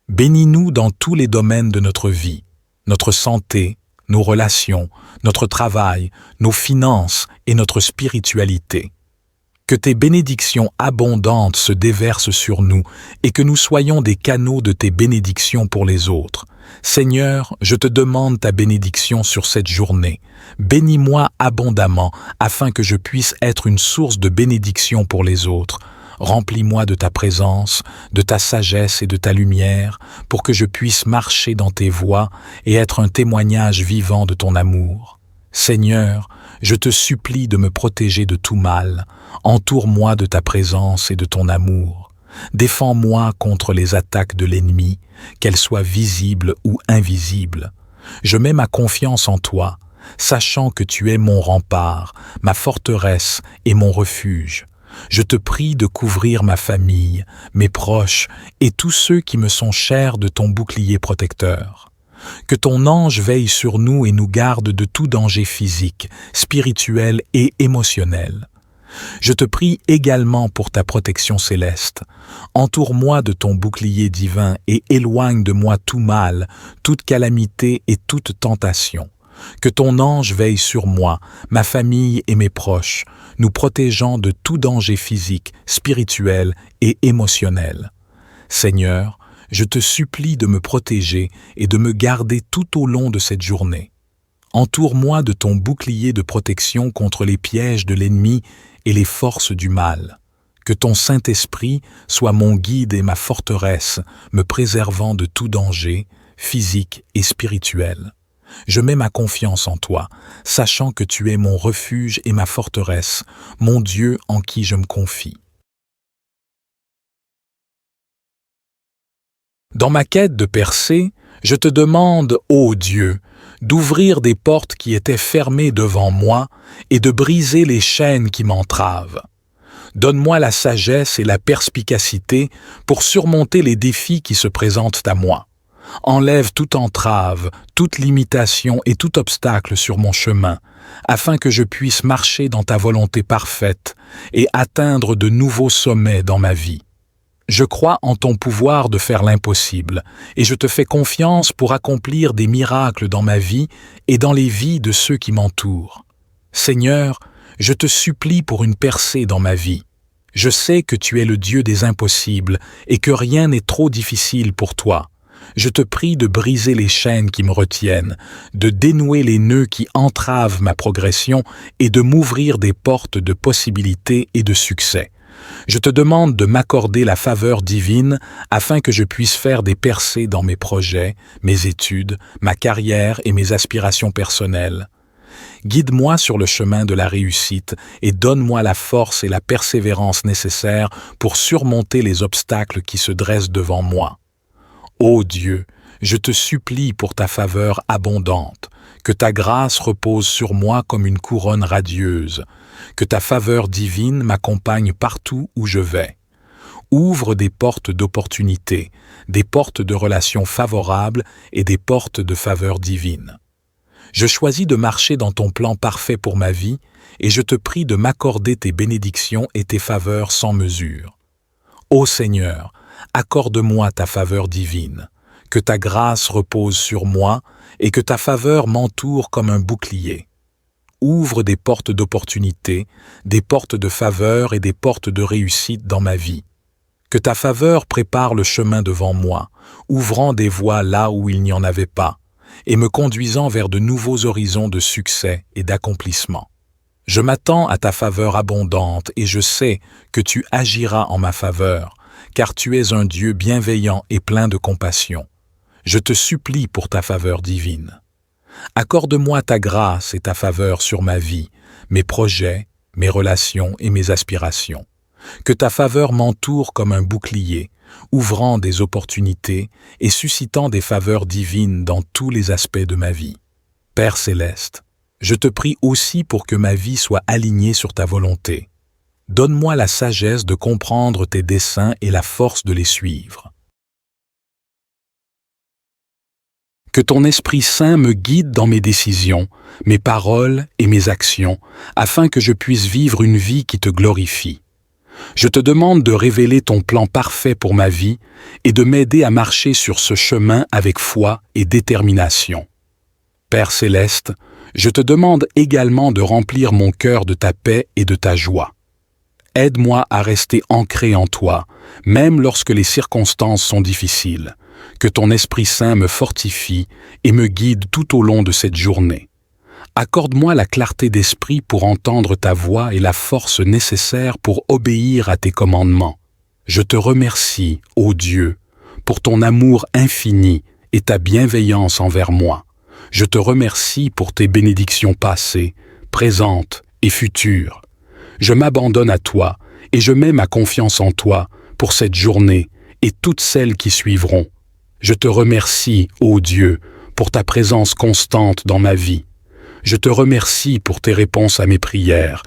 Bénis-nous dans tous les domaines de notre vie, notre santé, nos relations, notre travail, nos finances et notre spiritualité. Que tes bénédictions abondantes se déversent sur nous et que nous soyons des canaux de tes bénédictions pour les autres. Seigneur, je te demande ta bénédiction sur cette journée. Bénis-moi abondamment afin que je puisse être une source de bénédiction pour les autres. Remplis-moi de ta présence, de ta sagesse et de ta lumière pour que je puisse marcher dans tes voies et être un témoignage vivant de ton amour. Seigneur, je te supplie de me protéger de tout mal. Entoure-moi de ta présence et de ton amour. Défends-moi contre les attaques de l'ennemi, qu'elles soient visibles ou invisibles. Je mets ma confiance en toi, sachant que tu es mon rempart, ma forteresse et mon refuge. Je te prie de couvrir ma famille, mes proches et tous ceux qui me sont chers de ton bouclier protecteur. Que ton ange veille sur nous et nous garde de tout danger physique, spirituel et émotionnel. Je te prie également pour ta protection céleste. Entoure-moi de ton bouclier divin et éloigne de moi tout mal, toute calamité et toute tentation. Que ton ange veille sur moi, ma famille et mes proches, nous protégeant de tout danger physique, spirituel et émotionnel. Seigneur, je te supplie de me protéger et de me garder tout au long de cette journée. Entoure-moi de ton bouclier de protection contre les pièges de l'ennemi et les forces du mal. Que ton Saint-Esprit soit mon guide et ma forteresse, me préservant de tout danger, physique et spirituel. Je mets ma confiance en toi, sachant que tu es mon refuge et ma forteresse, mon Dieu en qui je me confie. Dans ma quête de percée, je te demande, ô Dieu, d'ouvrir des portes qui étaient fermées devant moi et de briser les chaînes qui m'entravent. Donne-moi la sagesse et la perspicacité pour surmonter les défis qui se présentent à moi. Enlève toute entrave, toute limitation et tout obstacle sur mon chemin, afin que je puisse marcher dans ta volonté parfaite et atteindre de nouveaux sommets dans ma vie. Je crois en ton pouvoir de faire l'impossible, et je te fais confiance pour accomplir des miracles dans ma vie et dans les vies de ceux qui m'entourent. Seigneur, je te supplie pour une percée dans ma vie. Je sais que tu es le Dieu des impossibles et que rien n'est trop difficile pour toi. Je te prie de briser les chaînes qui me retiennent, de dénouer les nœuds qui entravent ma progression et de m'ouvrir des portes de possibilités et de succès. Je te demande de m'accorder la faveur divine afin que je puisse faire des percées dans mes projets, mes études, ma carrière et mes aspirations personnelles. Guide-moi sur le chemin de la réussite et donne-moi la force et la persévérance nécessaires pour surmonter les obstacles qui se dressent devant moi. Ô Dieu, je te supplie pour ta faveur abondante, que ta grâce repose sur moi comme une couronne radieuse, que ta faveur divine m'accompagne partout où je vais. Ouvre des portes d'opportunité, des portes de relations favorables et des portes de faveur divine. Je choisis de marcher dans ton plan parfait pour ma vie et je te prie de m'accorder tes bénédictions et tes faveurs sans mesure. Ô Seigneur, accorde-moi ta faveur divine, que ta grâce repose sur moi et que ta faveur m'entoure comme un bouclier. Ouvre des portes d'opportunité, des portes de faveur et des portes de réussite dans ma vie. Que ta faveur prépare le chemin devant moi, ouvrant des voies là où il n'y en avait pas, et me conduisant vers de nouveaux horizons de succès et d'accomplissement. Je m'attends à ta faveur abondante et je sais que tu agiras en ma faveur, car tu es un Dieu bienveillant et plein de compassion. Je te supplie pour ta faveur divine. Accorde-moi ta grâce et ta faveur sur ma vie, mes projets, mes relations et mes aspirations. Que ta faveur m'entoure comme un bouclier, ouvrant des opportunités et suscitant des faveurs divines dans tous les aspects de ma vie. Père céleste, je te prie aussi pour que ma vie soit alignée sur ta volonté. Donne-moi la sagesse de comprendre tes desseins et la force de les suivre. Que ton Esprit Saint me guide dans mes décisions, mes paroles et mes actions, afin que je puisse vivre une vie qui te glorifie. Je te demande de révéler ton plan parfait pour ma vie et de m'aider à marcher sur ce chemin avec foi et détermination. Père céleste, je te demande également de remplir mon cœur de ta paix et de ta joie. Aide-moi à rester ancré en toi, même lorsque les circonstances sont difficiles. Que ton Esprit Saint me fortifie et me guide tout au long de cette journée. Accorde-moi la clarté d'esprit pour entendre ta voix et la force nécessaire pour obéir à tes commandements. Je te remercie, ô Dieu, pour ton amour infini et ta bienveillance envers moi. Je te remercie pour tes bénédictions passées, présentes et futures. Je m'abandonne à toi et je mets ma confiance en toi pour cette journée et toutes celles qui suivront. Je te remercie, ô Dieu, pour ta présence constante dans ma vie. Je te remercie pour tes réponses à mes prières.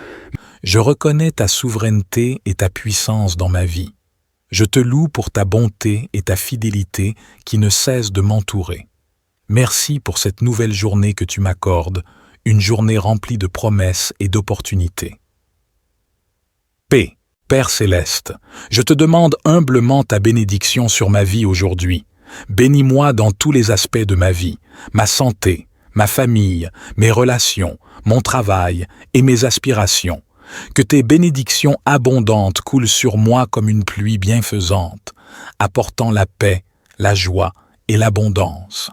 Je reconnais ta souveraineté et ta puissance dans ma vie. Je te loue pour ta bonté et ta fidélité qui ne cessent de m'entourer. Merci pour cette nouvelle journée que tu m'accordes, une journée remplie de promesses et d'opportunités. Paix, Père céleste, je te demande humblement ta bénédiction sur ma vie aujourd'hui. Bénis-moi dans tous les aspects de ma vie, ma santé, ma famille, mes relations, mon travail et mes aspirations. Que tes bénédictions abondantes coulent sur moi comme une pluie bienfaisante, apportant la paix, la joie et l'abondance.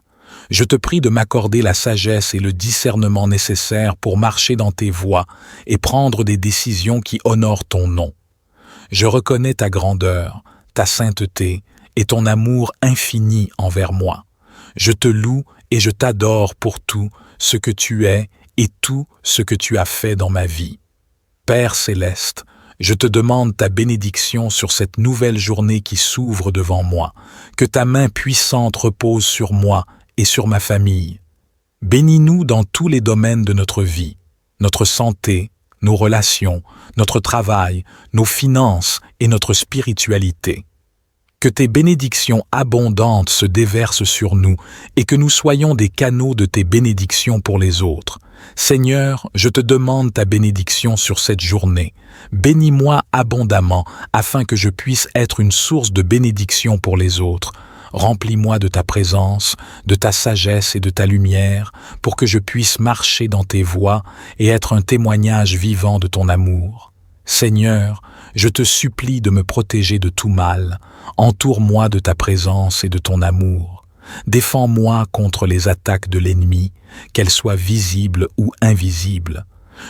Je te prie de m'accorder la sagesse et le discernement nécessaires pour marcher dans tes voies et prendre des décisions qui honorent ton nom. Je reconnais ta grandeur, ta sainteté et ton amour infini envers moi. Je te loue et je t'adore pour tout ce que tu es et tout ce que tu as fait dans ma vie. Père céleste, je te demande ta bénédiction sur cette nouvelle journée qui s'ouvre devant moi. Que ta main puissante repose sur moi et sur ma famille. Bénis-nous dans tous les domaines de notre vie, notre santé, nos relations, notre travail, nos finances et notre spiritualité. Que tes bénédictions abondantes se déversent sur nous et que nous soyons des canaux de tes bénédictions pour les autres. Seigneur, je te demande ta bénédiction sur cette journée. Bénis-moi abondamment afin que je puisse être une source de bénédiction pour les autres. Remplis-moi de ta présence, de ta sagesse et de ta lumière pour que je puisse marcher dans tes voies et être un témoignage vivant de ton amour. Seigneur, je te supplie de me protéger de tout mal. Entoure-moi de ta présence et de ton amour. Défends-moi contre les attaques de l'ennemi, qu'elles soient visibles ou invisibles.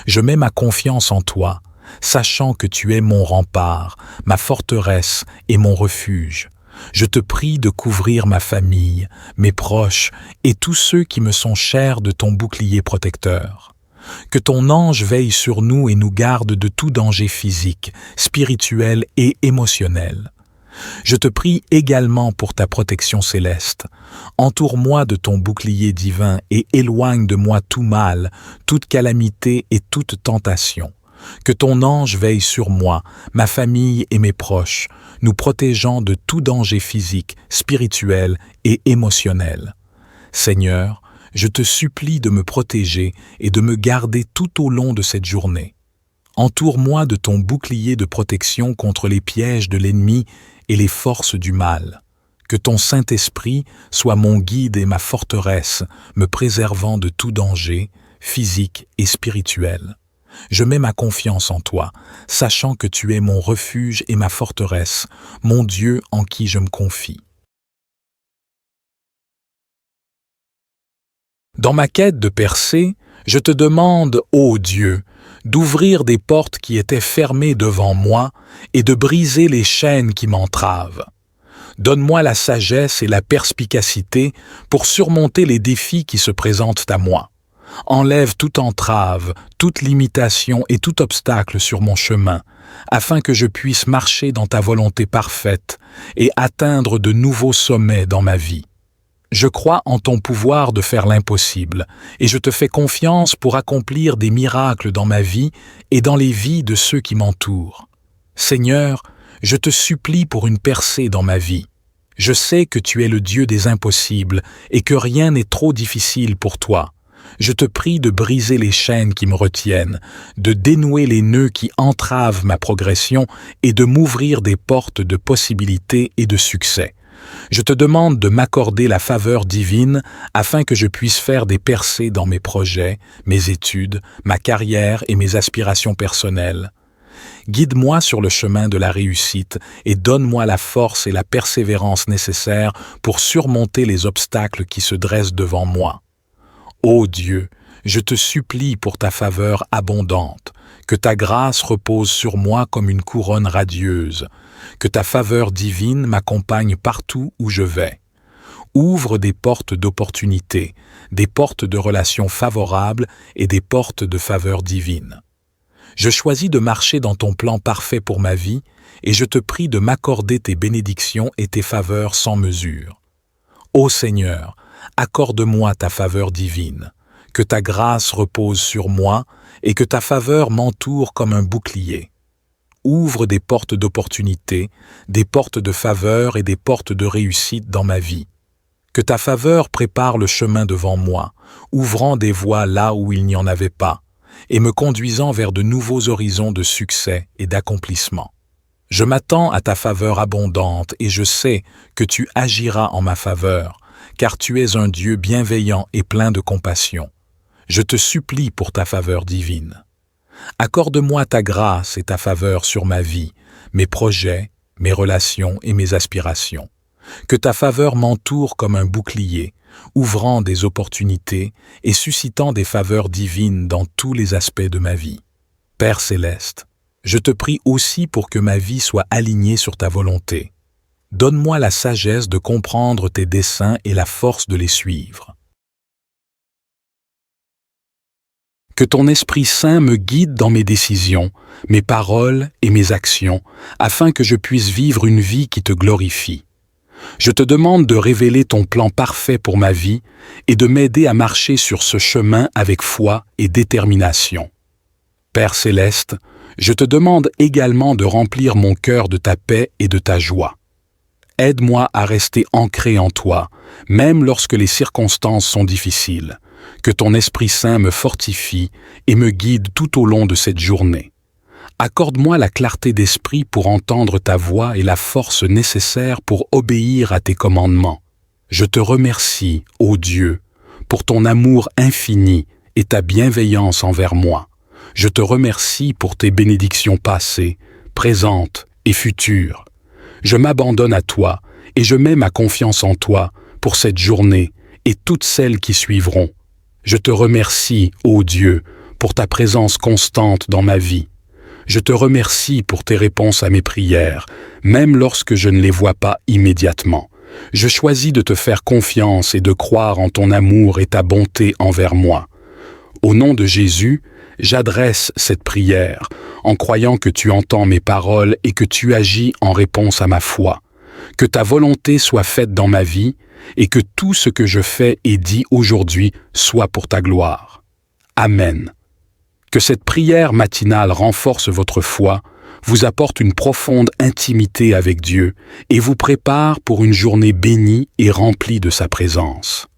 Je mets ma confiance en toi, sachant que tu es mon rempart, ma forteresse et mon refuge. Je te prie de couvrir ma famille, mes proches et tous ceux qui me sont chers de ton bouclier protecteur. Que ton ange veille sur nous et nous garde de tout danger physique, spirituel et émotionnel. Je te prie également pour ta protection céleste. Entoure-moi de ton bouclier divin et éloigne de moi tout mal, toute calamité et toute tentation. Que ton ange veille sur moi, ma famille et mes proches, nous protégeant de tout danger physique, spirituel et émotionnel. Seigneur, je te supplie de me protéger et de me garder tout au long de cette journée. Entoure-moi de ton bouclier de protection contre les pièges de l'ennemi et les forces du mal. Que ton Saint-Esprit soit mon guide et ma forteresse, me préservant de tout danger, physique et spirituel. Je mets ma confiance en toi, sachant que tu es mon refuge et ma forteresse, mon Dieu en qui je me confie. Dans ma quête de percée, je te demande, ô Dieu, d'ouvrir des portes qui étaient fermées devant moi et de briser les chaînes qui m'entravent. Donne-moi la sagesse et la perspicacité pour surmonter les défis qui se présentent à moi. Enlève toute entrave, toute limitation et tout obstacle sur mon chemin, afin que je puisse marcher dans ta volonté parfaite et atteindre de nouveaux sommets dans ma vie. Je crois en ton pouvoir de faire l'impossible, et je te fais confiance pour accomplir des miracles dans ma vie et dans les vies de ceux qui m'entourent. Seigneur, je te supplie pour une percée dans ma vie. Je sais que tu es le Dieu des impossibles et que rien n'est trop difficile pour toi. Je te prie de briser les chaînes qui me retiennent, de dénouer les nœuds qui entravent ma progression et de m'ouvrir des portes de possibilités et de succès. Je te demande de m'accorder la faveur divine afin que je puisse faire des percées dans mes projets, mes études, ma carrière et mes aspirations personnelles. Guide-moi sur le chemin de la réussite et donne-moi la force et la persévérance nécessaires pour surmonter les obstacles qui se dressent devant moi. Ô Dieu, je te supplie pour ta faveur abondante, que ta grâce repose sur moi comme une couronne radieuse, que ta faveur divine m'accompagne partout où je vais. Ouvre des portes d'opportunités, des portes de relations favorables et des portes de faveur divine. Je choisis de marcher dans ton plan parfait pour ma vie et je te prie de m'accorder tes bénédictions et tes faveurs sans mesure. Ô Seigneur, accorde-moi ta faveur divine, que ta grâce repose sur moi et que ta faveur m'entoure comme un bouclier. Ouvre des portes d'opportunité, des portes de faveur et des portes de réussite dans ma vie. Que ta faveur prépare le chemin devant moi, ouvrant des voies là où il n'y en avait pas, et me conduisant vers de nouveaux horizons de succès et d'accomplissement. Je m'attends à ta faveur abondante et je sais que tu agiras en ma faveur, car tu es un Dieu bienveillant et plein de compassion. Je te supplie pour ta faveur divine. Accorde-moi ta grâce et ta faveur sur ma vie, mes projets, mes relations et mes aspirations. Que ta faveur m'entoure comme un bouclier, ouvrant des opportunités et suscitant des faveurs divines dans tous les aspects de ma vie. Père céleste, je te prie aussi pour que ma vie soit alignée sur ta volonté. Donne-moi la sagesse de comprendre tes desseins et la force de les suivre. Que ton Esprit Saint me guide dans mes décisions, mes paroles et mes actions, afin que je puisse vivre une vie qui te glorifie. Je te demande de révéler ton plan parfait pour ma vie et de m'aider à marcher sur ce chemin avec foi et détermination. Père céleste, je te demande également de remplir mon cœur de ta paix et de ta joie. Aide-moi à rester ancré en toi, même lorsque les circonstances sont difficiles. Que ton Esprit Saint me fortifie et me guide tout au long de cette journée. Accorde-moi la clarté d'esprit pour entendre ta voix et la force nécessaire pour obéir à tes commandements. Je te remercie, ô Dieu, pour ton amour infini et ta bienveillance envers moi. Je te remercie pour tes bénédictions passées, présentes et futures. Je m'abandonne à toi et je mets ma confiance en toi pour cette journée et toutes celles qui suivront. Je te remercie, ô Dieu, pour ta présence constante dans ma vie. Je te remercie pour tes réponses à mes prières, même lorsque je ne les vois pas immédiatement. Je choisis de te faire confiance et de croire en ton amour et ta bonté envers moi. Au nom de Jésus, j'adresse cette prière en croyant que tu entends mes paroles et que tu agis en réponse à ma foi. Que ta volonté soit faite dans ma vie et que tout ce que je fais et dis aujourd'hui soit pour ta gloire. Amen. Que cette prière matinale renforce votre foi, vous apporte une profonde intimité avec Dieu et vous prépare pour une journée bénie et remplie de sa présence.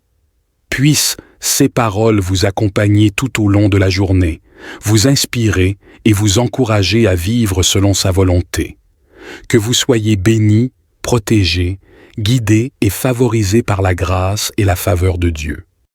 Puissent ces paroles vous accompagner tout au long de la journée, vous inspirer et vous encourager à vivre selon sa volonté. Que vous soyez bénis, protégés, guidés et favorisés par la grâce et la faveur de Dieu.